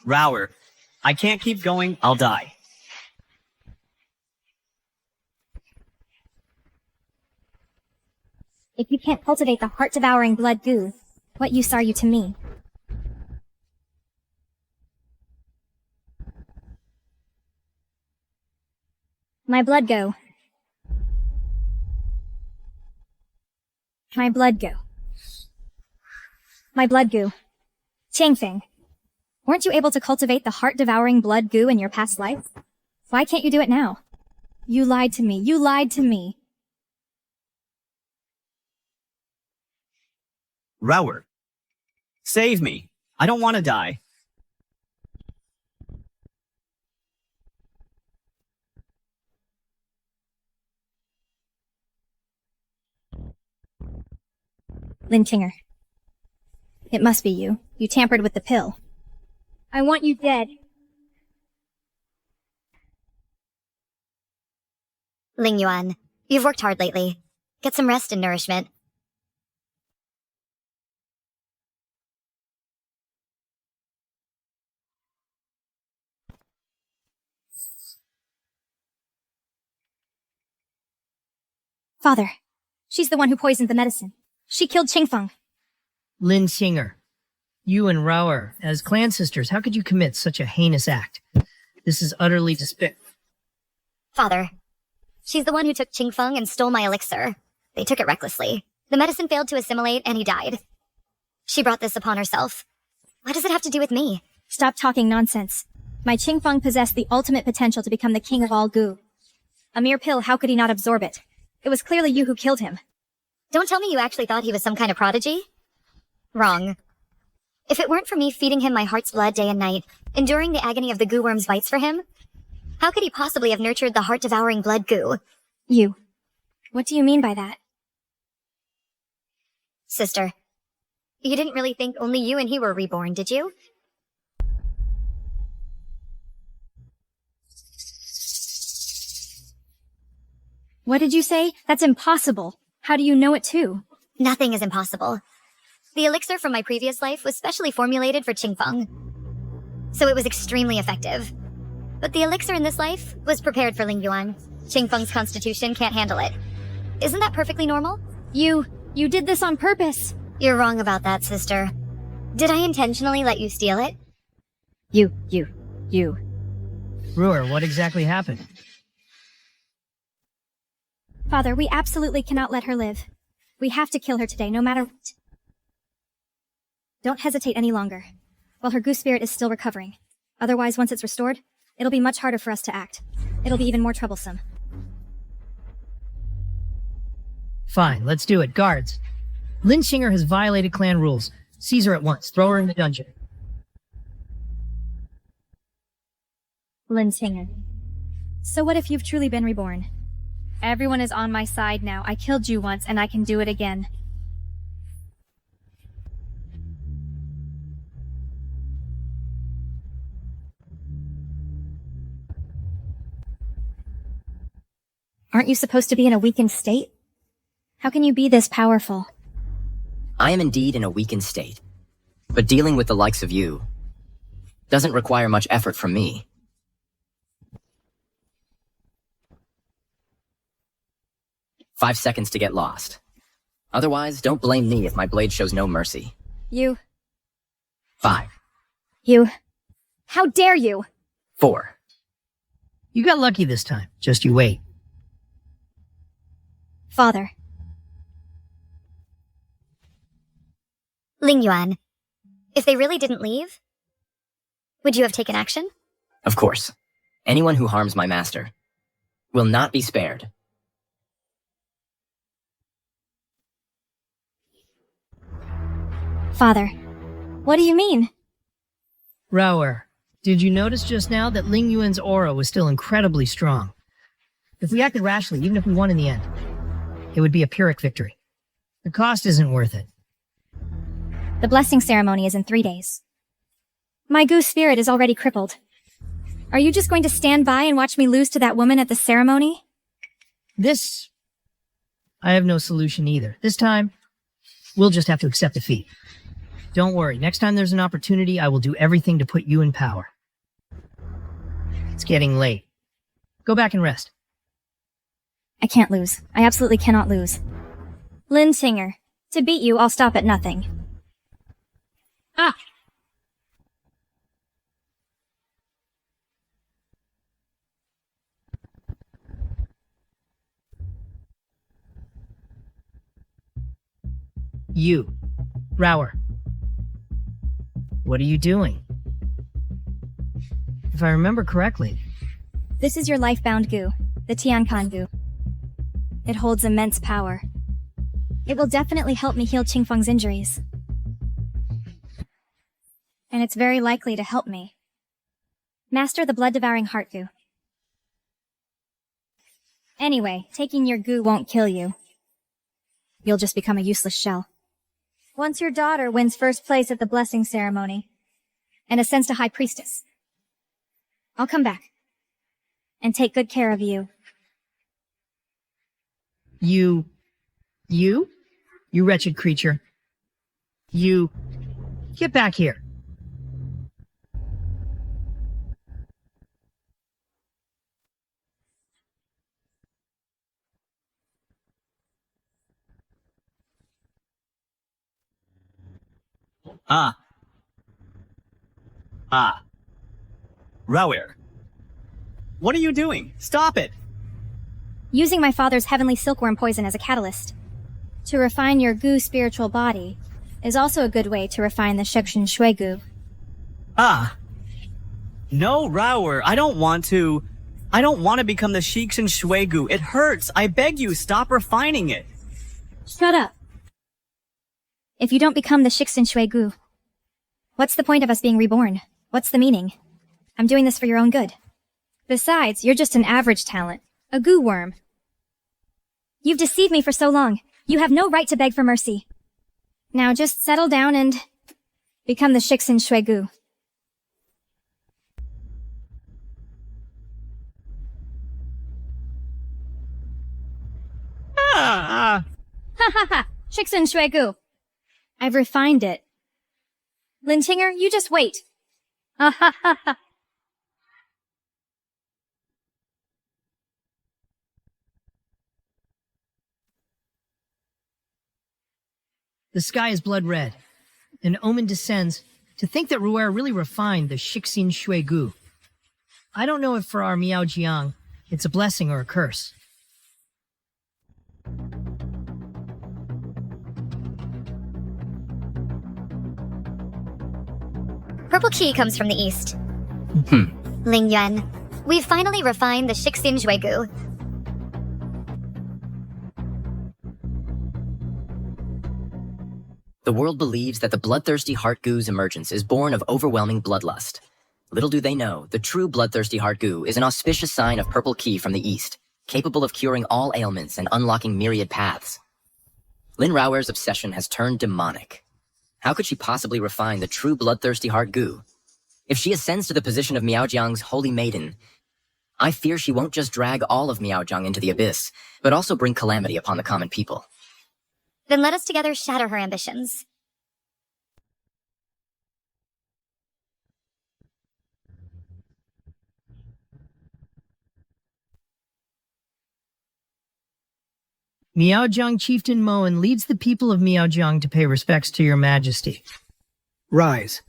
S3: Rower, I can't keep going. I'll die.
S4: If you can't cultivate the heart-devouring blood goo, what use are you to me? My blood go. My blood go. My blood goo. Changfeng, weren't you able to cultivate the heart-devouring blood goo in your past life? Why can't you do it now? You lied to me. You lied to me.
S3: Rower, save me. I don't want to die.
S4: Lin Qinger. It must be you. You tampered with the pill. I want you dead.
S2: Ling Yuan, you've worked hard lately. Get some rest and nourishment.
S4: Father, she's the one who poisoned the medicine. She killed Qingfeng.
S5: Lin Qinger, you and Rower, as clan sisters, how could you commit such a heinous act? This is utterly despicable.
S2: Father, she's the one who took Qingfeng and stole my elixir. They took it recklessly. The medicine failed to assimilate and he died. She brought this upon herself. What does it have to do with me?
S4: Stop talking nonsense. My Qingfeng possessed the ultimate potential to become the king of all goo. A mere pill, how could he not absorb it? It was clearly you who killed him.
S2: Don't tell me you actually thought he was some kind of prodigy. Wrong. If it weren't for me feeding him my heart's blood day and night, enduring the agony of the goo worm's bites for him, how could he possibly have nurtured the heart-devouring blood goo?
S4: You. What do you mean by that?
S2: Sister, you didn't really think only you and he were reborn, did you?
S4: What did you say? That's impossible. How do you know it too?
S2: Nothing is impossible. The elixir from my previous life was specially formulated for Qingfeng, so it was extremely effective. But the elixir in this life was prepared for Ling Yuan. Qingfeng's constitution can't handle it. Isn't that perfectly normal?
S4: You did this on purpose.
S2: You're wrong about that, sister. Did I intentionally let you steal it?
S4: You.
S5: Rower, what exactly happened?
S4: Father, we absolutely cannot let her live. We have to kill her today, no matter what. Don't hesitate any longer. While her goose spirit is still recovering. Otherwise, once it's restored, it'll be much harder for us to act. It'll be even more troublesome.
S5: Fine, let's do it. Guards. Lin Qinger has violated clan rules. Seize her at once. Throw her in the dungeon.
S4: Lin Singer. So what if you've truly been reborn? Everyone is on my side now. I killed you once, and I can do it again. Aren't you supposed to be in a weakened state? How can you be this powerful?
S1: I am indeed in a weakened state, but dealing with the likes of you doesn't require much effort from me. "5 seconds to get lost. Otherwise, don't blame me if my blade shows no mercy."
S4: You.
S1: 5,
S4: You. How dare you?
S1: 4,
S5: You got lucky this time. Just you wait.
S4: Father.
S2: Ling Yuan, if they really didn't leave, would you have taken action?
S1: Of course. Anyone who harms my master will not be spared.
S4: Father. What do you mean?
S5: Raoer, did you notice just now that Ling Yuan's aura was still incredibly strong? If we acted rashly, even if we won in the end, it would be a Pyrrhic victory. The cost isn't worth it.
S4: The blessing ceremony is in 3 days. My goose spirit is already crippled. Are you just going to stand by and watch me lose to that woman at the ceremony?
S5: I have no solution either. This time, we'll just have to accept defeat. Don't worry, next time there's an opportunity, I will do everything to put you in power. It's getting late. Go back and rest.
S4: I can't lose. I absolutely cannot lose. Lin Singer. To beat you, I'll stop at nothing. Ah!
S5: You, Raoer. What are you doing? If I remember correctly,
S4: This is your life-bound goo, the Tiankan goo. It holds immense power. It will definitely help me heal Qingfeng's injuries. And it's very likely to help me master the blood-devouring heart goo. Anyway, taking your goo won't kill you. You'll just become a useless shell. Once your daughter wins first place at the blessing ceremony and ascends to High Priestess, I'll come back and take good care of you.
S5: You wretched creature. Get back here.
S3: Raoer. What are you doing? Stop it!
S4: Using my father's heavenly silkworm poison as a catalyst to refine your goo spiritual body is also a good way to refine the Shekshin Shui goo.
S3: No, Raoer, I don't want to become the Shixin Shuegu. It hurts. I beg you, stop refining it.
S4: Shut up. If you don't become the Shixin Shui goo, what's the point of us being reborn? What's the meaning? I'm doing this for your own good. Besides, you're just an average talent. A goo worm. You've deceived me for so long. You have no right to beg for mercy. Now just settle down and become the Shixin Shui goo. Ha ha ha! Shixin Shui goo. I've refined it. Lin Chinger, you just wait. Ha ha ha ha.
S5: The sky is blood red. An omen descends. To think that Raoer really refined the Shixin Shui goo. I don't know if for our Miao Jiang, it's a blessing or a curse.
S2: Purple Qi comes from the east. Ling Yuan, we've finally refined the Shixin Shui goo.
S1: The world believes that the bloodthirsty heart goo's emergence is born of overwhelming bloodlust. Little do they know, the true bloodthirsty heart goo is an auspicious sign of purple key from the east, capable of curing all ailments and unlocking myriad paths. Lin Raoer's obsession has turned demonic. How could she possibly refine the true bloodthirsty heart goo? If she ascends to the position of Miaojiang's Holy Maiden, I fear she won't just drag all of Miaojiang into the abyss, but also bring calamity upon the common people.
S2: Then let us together shatter her ambitions.
S5: Miaojiang Chieftain Moen leads the people of Miaojiang to pay respects to your majesty.
S9: Rise.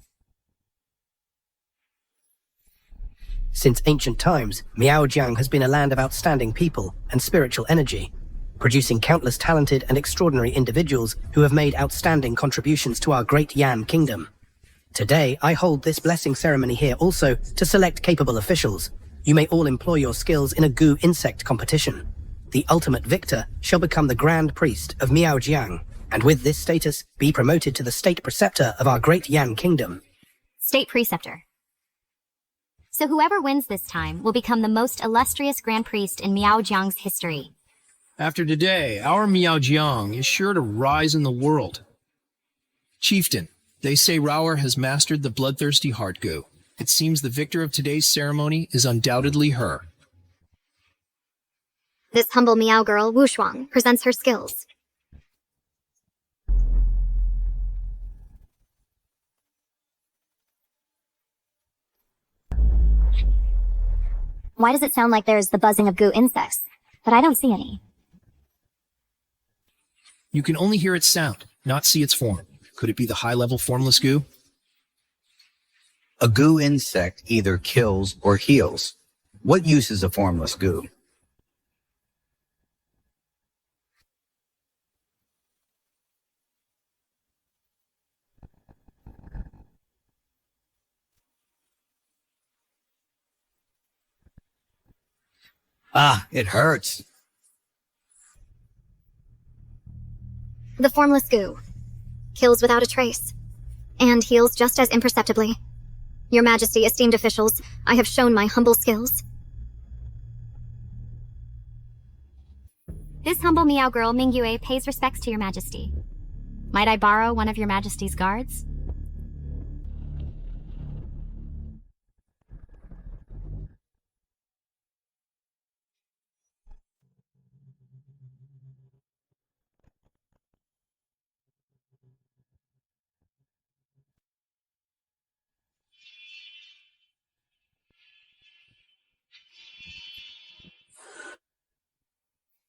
S9: Since ancient times, Miaojiang has been a land of outstanding people and spiritual energy, producing countless talented and extraordinary individuals who have made outstanding contributions to our great Yan kingdom. Today, I hold this blessing ceremony here also to select capable officials. You may all employ your skills in a goo insect competition. The ultimate victor shall become the Grand Priest of Miaojiang, and with this status, be promoted to the State Preceptor of our great Yan kingdom.
S7: State Preceptor. So whoever wins this time will become the most illustrious Grand Priest in Miaojiang's history.
S8: After today, our Miaojiang is sure to rise in the world. Chieftain, they say Raoer has mastered the bloodthirsty heart goo. It seems the victor of today's ceremony is undoubtedly her.
S2: This humble Miao girl, Wushuang, presents her skills.
S7: Why does it sound like there's the buzzing of goo insects? But I don't see any.
S8: You can only hear its sound, not see its form. Could it be the high-level formless goo?
S10: A goo insect either kills or heals. What use is a formless goo? Ah, it hurts.
S2: The formless goo. Kills without a trace. And heals just as imperceptibly. Your Majesty, esteemed officials, I have shown my humble skills.
S7: This humble Miao girl, Mingyue, pays respects to your Majesty. Might I borrow one of your Majesty's guards?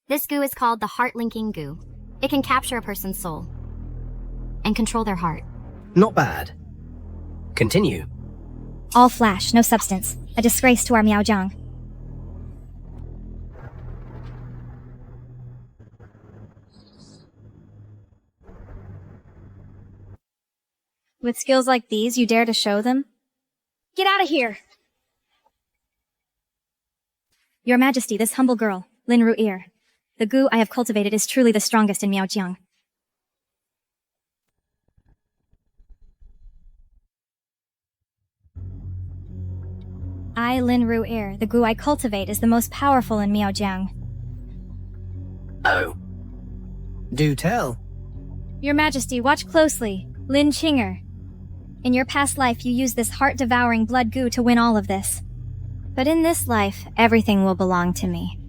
S7: This goo is called the heart-linking goo. It can capture a person's soul and control their heart.
S9: Not bad. Continue.
S4: All flash, no substance. A disgrace to our Miaojiang. With skills like these, you dare to show them? Get out of here! Your Majesty, this humble girl, Lin Ru'er. The goo I have cultivated is truly the strongest in Miaojiang. I, Lin Ru'er, the goo I cultivate is the most powerful in Miaojiang.
S9: Oh. Do tell.
S4: Your Majesty, watch closely. Lin Qinger. In your past life, you used this heart-devouring blood goo to win all of this. But in this life, everything will belong to me.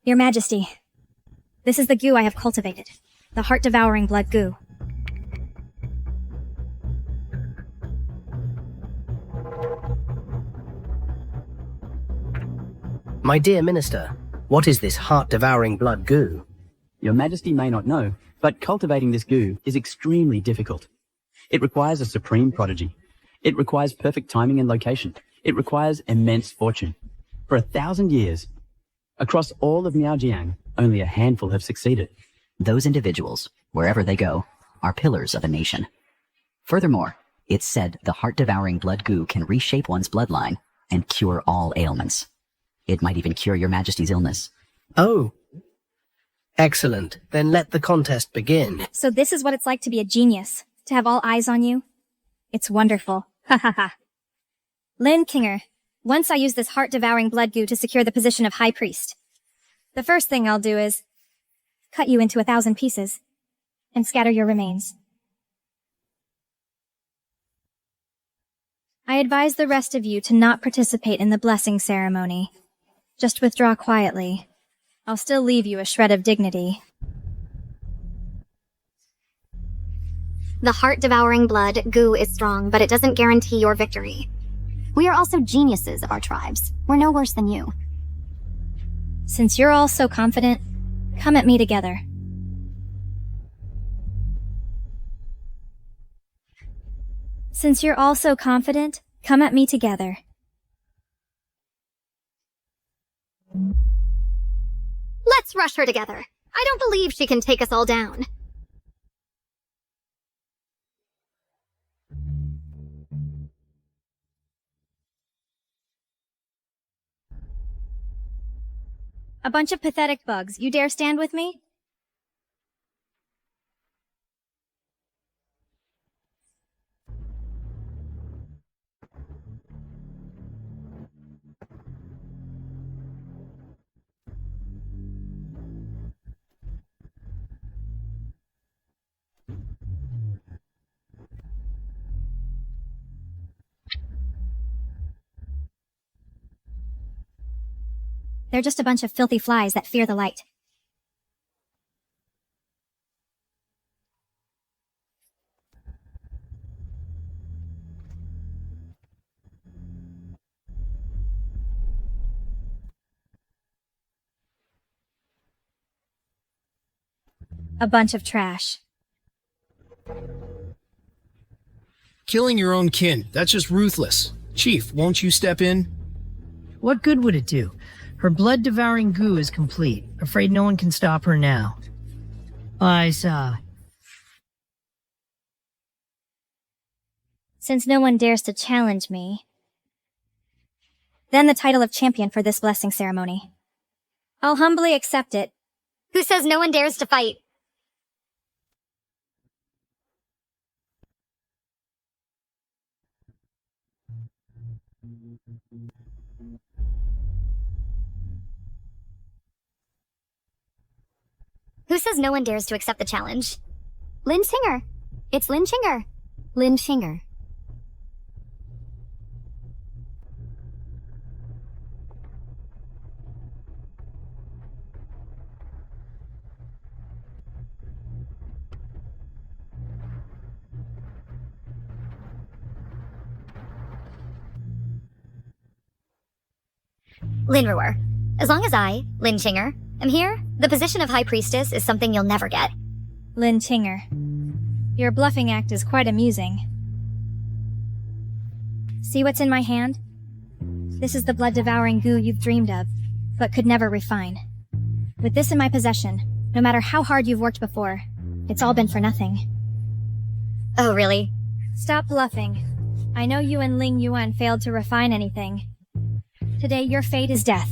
S4: Your Majesty, this is the goo I have cultivated. The heart-devouring blood goo.
S9: My dear Minister, what is this heart-devouring blood goo?
S11: Your Majesty may not know, but cultivating this goo is extremely difficult. It requires a supreme prodigy. It requires perfect timing and location. It requires immense fortune. For 1,000 years, across all of Miaojiang, only a handful have succeeded.
S6: Those individuals, wherever they go, are pillars of a nation. Furthermore, it's said the heart-devouring blood goo can reshape one's bloodline and cure all ailments. It might even cure your Majesty's illness.
S9: Oh. Excellent. Then let the contest begin.
S4: So this is what it's like to be a genius, to have all eyes on you? It's wonderful. Ha ha ha. Lin Kinger, once I use this heart-devouring blood goo to secure the position of High Priest. The first thing I'll do is cut you into 1,000 pieces and scatter your remains. I advise the rest of you to not participate in the blessing ceremony. Just withdraw quietly. I'll still leave you a shred of dignity.
S7: The heart-devouring blood goo is strong, but it doesn't guarantee your victory. We are also geniuses of our tribes. We're no worse than you.
S4: Since you're all so confident, come at me together. Since you're all so confident, come at me together.
S7: Let's rush her together. I don't believe she can take us all down.
S4: A bunch of pathetic bugs. You dare stand with me? They're just a bunch of filthy flies that fear the light. A bunch of trash.
S8: Killing your own kin, that's just ruthless. Chief, won't you step in?
S5: What good would it do? Her blood-devouring goo is complete. Afraid no one can stop her now. I saw.
S4: Since no one dares to challenge me, then the title of champion for this blessing ceremony. I'll humbly accept it.
S2: Who says no one dares to fight? Who says no one dares to accept the challenge?
S7: Lin Chinger. It's Lin Chinger. Lin Chinger.
S2: Lin Ruer. As long as I, Lin Chinger, am here, the position of High Priestess is something you'll never get.
S4: Lin Chinger, your bluffing act is quite amusing. See what's in my hand? This is the blood-devouring goo you've dreamed of, but could never refine. With this in my possession, no matter how hard you've worked before, it's all been for nothing.
S2: Oh, really?
S4: Stop bluffing. I know you and Ling Yuan failed to refine anything. Today, your fate is death.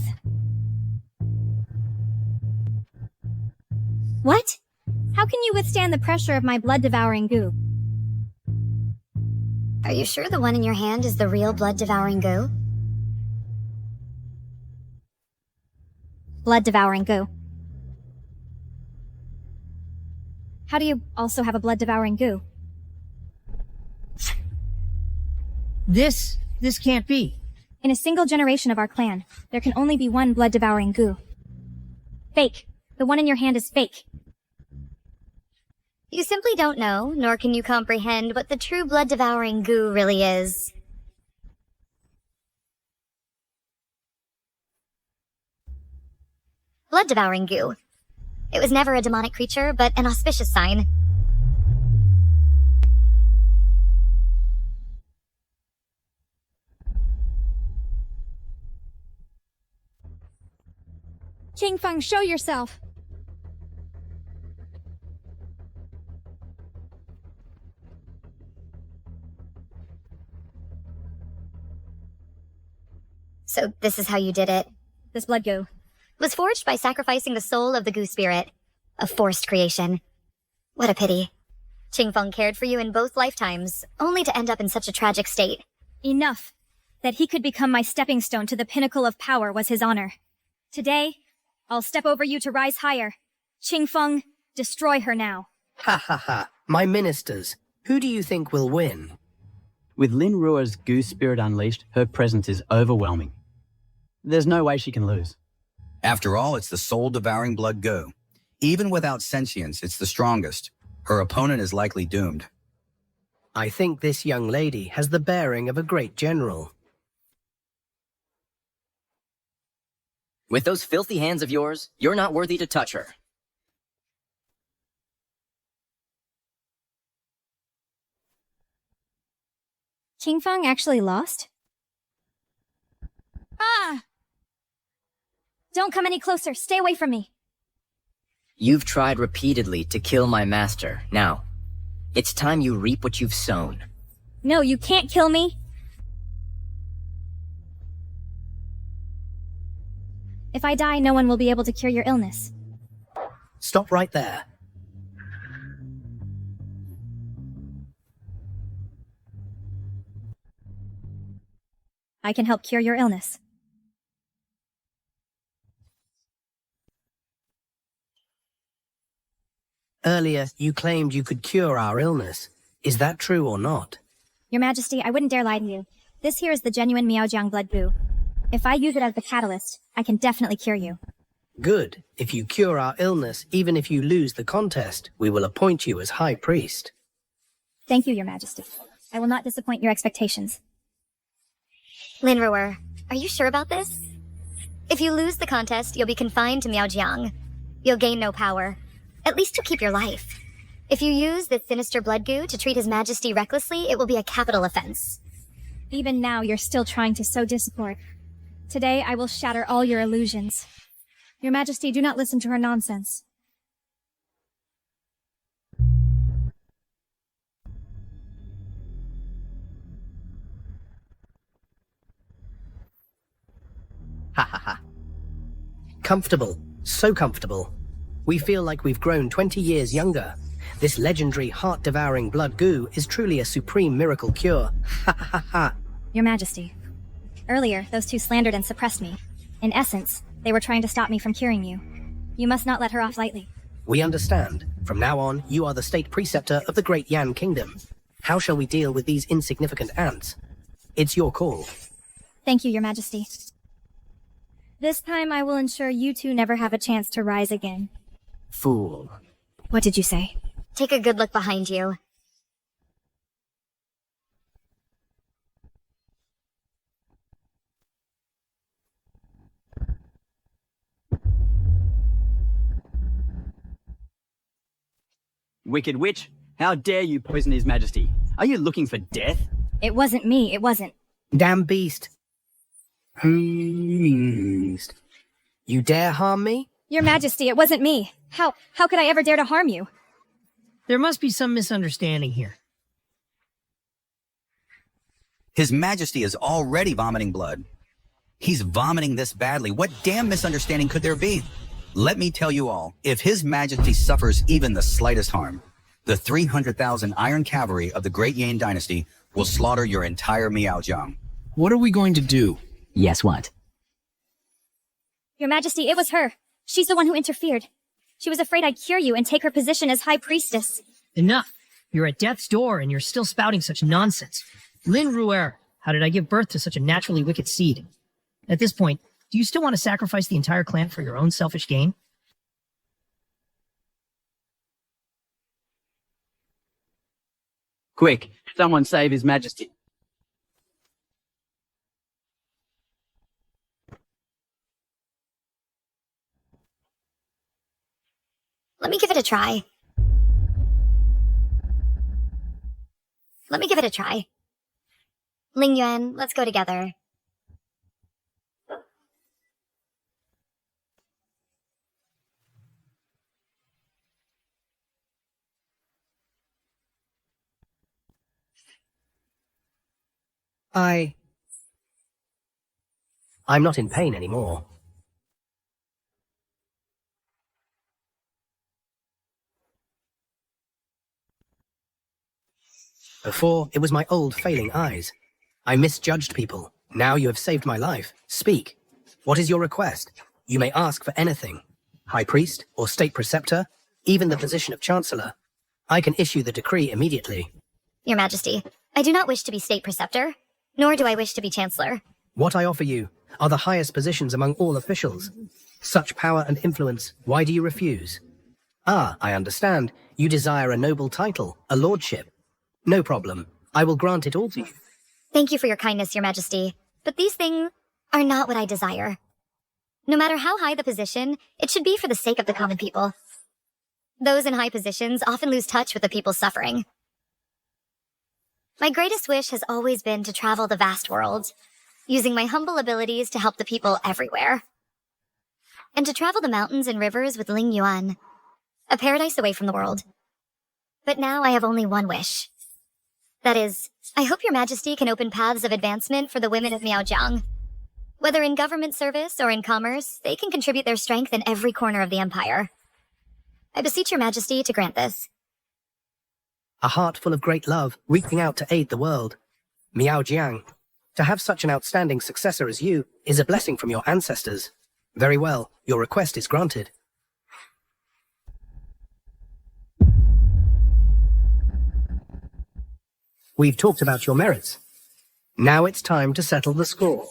S4: What? How can you withstand the pressure of my blood-devouring goo?
S2: Are you sure the one in your hand is the real blood-devouring goo?
S4: Blood-devouring goo. How do you also have a blood-devouring goo?
S5: This can't be.
S4: In a single generation of our clan, there can only be one blood-devouring goo. Fake. The one in your hand is fake.
S2: You simply don't know, nor can you comprehend what the true blood-devouring goo really is. Blood-devouring goo. It was never a demonic creature, but an auspicious sign.
S4: King Feng, show yourself!
S2: So this is how you did it?
S4: This blood goo.
S2: was forged by sacrificing the soul of the Gu spirit. A forced creation. What a pity. Qingfeng cared for you in both lifetimes, only to end up in such a tragic state.
S4: Enough. That he could become my stepping stone to the pinnacle of power was his honor. Today, I'll step over you to rise higher. Qingfeng, destroy her now.
S9: Ha ha ha. My ministers, who do you think will win?
S11: With Lin Ruo's Gu spirit unleashed, her presence is overwhelming. There's no way she can lose.
S10: After all, it's the soul-devouring blood go. Even without sentience, it's the strongest. Her opponent is likely doomed.
S9: I think this young lady has the bearing of a great general.
S1: With those filthy hands of yours, you're not worthy to touch her.
S4: Qingfeng actually lost? Ah! Don't come any closer. Stay away from me.
S1: You've tried repeatedly to kill my master. Now, it's time you reap what you've sown.
S4: No, you can't kill me. If I die, no one will be able to cure your illness.
S9: Stop right there.
S4: I can help cure your illness.
S9: Earlier, you claimed you could cure our illness. Is that true or not?
S4: Your Majesty, I wouldn't dare lie to you. This here is the genuine Miaojiang blood goo. If I use it as the catalyst, I can definitely cure you.
S9: Good. If you cure our illness, even if you lose the contest, we will appoint you as High Priest.
S4: Thank you, Your Majesty. I will not disappoint your expectations.
S2: Lin Ruer, are you sure about this? If you lose the contest, you'll be confined to Miaojiang. You'll gain no power. At least you'll keep your life. If you use this sinister blood goo to treat His Majesty recklessly, it will be a capital offense.
S4: Even now, you're still trying to sow discord. Today, I will shatter all your illusions. Your Majesty, do not listen to her nonsense.
S9: Ha ha ha. Comfortable. So comfortable. We feel like we've grown 20 years younger. This legendary heart-devouring blood goo is truly a supreme miracle cure. Ha ha ha.
S4: Your Majesty, earlier, those two slandered and suppressed me. In essence, they were trying to stop me from curing you. You must not let her off lightly.
S9: We understand. From now on, you are the state preceptor of the Great Yan Kingdom. How shall we deal with these insignificant ants? It's your call.
S4: Thank you, Your Majesty. This time I will ensure you two never have a chance to rise again.
S1: Fool.
S4: What did you say?
S2: Take a good look behind you.
S11: Wicked witch, how dare you poison His Majesty? Are you looking for death?
S4: It wasn't me, it wasn't.
S9: Damn beast. Beast. You dare harm me?
S4: Your Majesty, it wasn't me. How could I ever dare to harm you?
S5: There must be some misunderstanding here.
S10: His Majesty is already vomiting blood. He's vomiting this badly. What damn misunderstanding could there be? Let me tell you all, if His Majesty suffers even the slightest harm, the 300,000 Iron Cavalry of the Great Yan Dynasty will slaughter your entire Miaojiang.
S8: What are we going to do?
S6: Yes, what?
S4: Your Majesty, it was her. She's the one who interfered. She was afraid I'd cure you and take her position as High Priestess.
S5: Enough. You're at death's door and you're still spouting such nonsense. Lin Ruer, how did I give birth to such a naturally wicked seed? At this point, do you still want to sacrifice the entire clan for your own selfish gain?
S11: Quick, someone save His Majesty.
S2: Let me give it a try. Ling Yuan, let's go together.
S9: I'm not in pain anymore. Before, it was my old failing eyes. I misjudged people. Now you have saved my life. Speak. What is your request? You may ask for anything. High priest or state preceptor, even the position of chancellor. I can issue the decree immediately.
S2: Your Majesty, I do not wish to be state preceptor, nor do I wish to be chancellor.
S9: What I offer you are the highest positions among all officials. Such power and influence, why do you refuse? Ah, I understand. You desire a noble title, a lordship. No problem. I will grant it all to you.
S2: Thank you for your kindness, Your Majesty, but these things are not what I desire. No matter how high the position, it should be for the sake of the common people. Those in high positions often lose touch with the people suffering. My greatest wish has always been to travel the vast world, using my humble abilities to help the people everywhere. And to travel the mountains and rivers with Ling Yuan, a paradise away from the world. But now I have only one wish. That is, I hope Your Majesty can open paths of advancement for the women of Miaojiang. Whether in government service or in commerce, they can contribute their strength in every corner of the empire. I beseech Your Majesty to grant this.
S9: A heart full of great love, reaching out to aid the world. Miaojiang. To have such an outstanding successor as you is a blessing from your ancestors. Very well, your request is granted. We've talked about your merits. Now it's time to settle the score.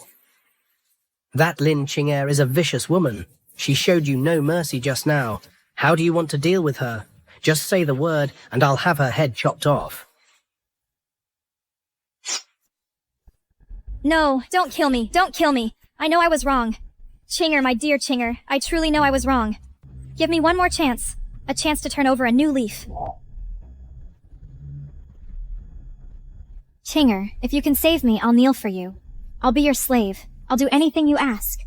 S9: That Lin Qing'er is a vicious woman. She showed you no mercy just now. How do you want to deal with her? Just say the word, and I'll have her head chopped off.
S4: No, don't kill me. Don't kill me. I know I was wrong. Qing'er, my dear Qing'er, I truly know I was wrong. Give me one more chance. A chance to turn over a new leaf. Qing'er, if you can save me, I'll kneel for you. I'll be your slave. I'll do anything you ask.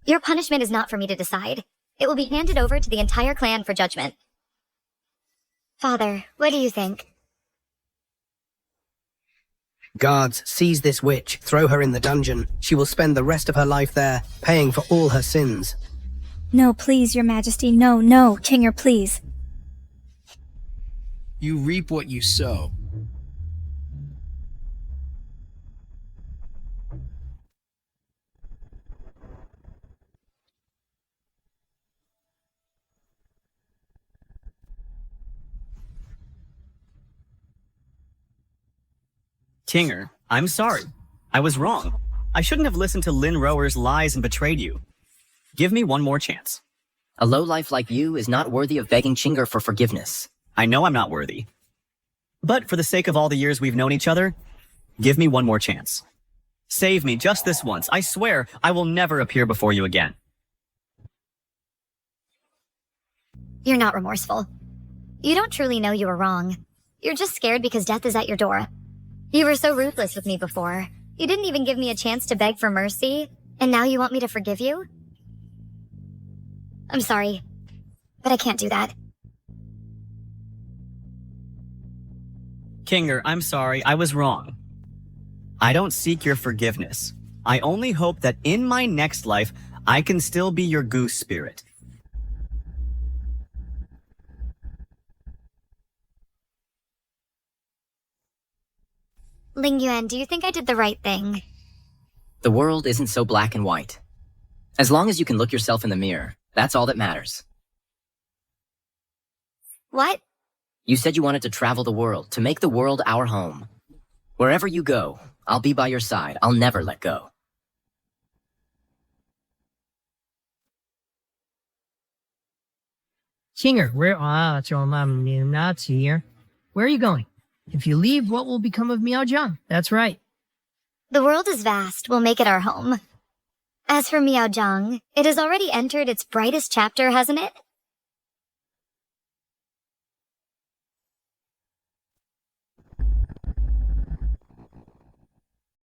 S2: Your punishment is not for me to decide. It will be handed over to the entire clan for judgment. Father, what do you think?
S9: Guards, seize this witch, throw her in the dungeon. She will spend the rest of her life there, paying for all her sins.
S4: No, please, Your Majesty. No, no, Qing'er, please.
S8: You reap what you sow.
S3: Qing'er, I'm sorry. I was wrong. I shouldn't have listened to Lin Rower's lies and betrayed you. Give me one more chance.
S1: A lowlife like you is not worthy of begging Qing'er for forgiveness.
S3: I know I'm not worthy. But for the sake of all the years we've known each other, give me one more chance. Save me just this once. I swear I will never appear before you again.
S2: You're not remorseful. You don't truly know you were wrong. You're just scared because death is at your door. You were so ruthless with me before. You didn't even give me a chance to beg for mercy, and now you want me to forgive you? I'm sorry, but I can't do that.
S3: Qing'er, I'm sorry. I was wrong. I don't seek your forgiveness. I only hope that in my next life, I can still be your goose spirit.
S2: Ling Yuan, do you think I did the right thing?
S1: The world isn't so black and white. As long as you can look yourself in the mirror, that's all that matters.
S2: What?
S1: You said you wanted to travel the world, to make the world our home. Wherever you go, I'll be by your side. I'll never let go.
S5: Qing'er, where are you going? If you leave, what will become of Miaojiang? That's right.
S2: The world is vast. We'll make it our home. As for Miaojiang, it has already entered its brightest chapter, hasn't it?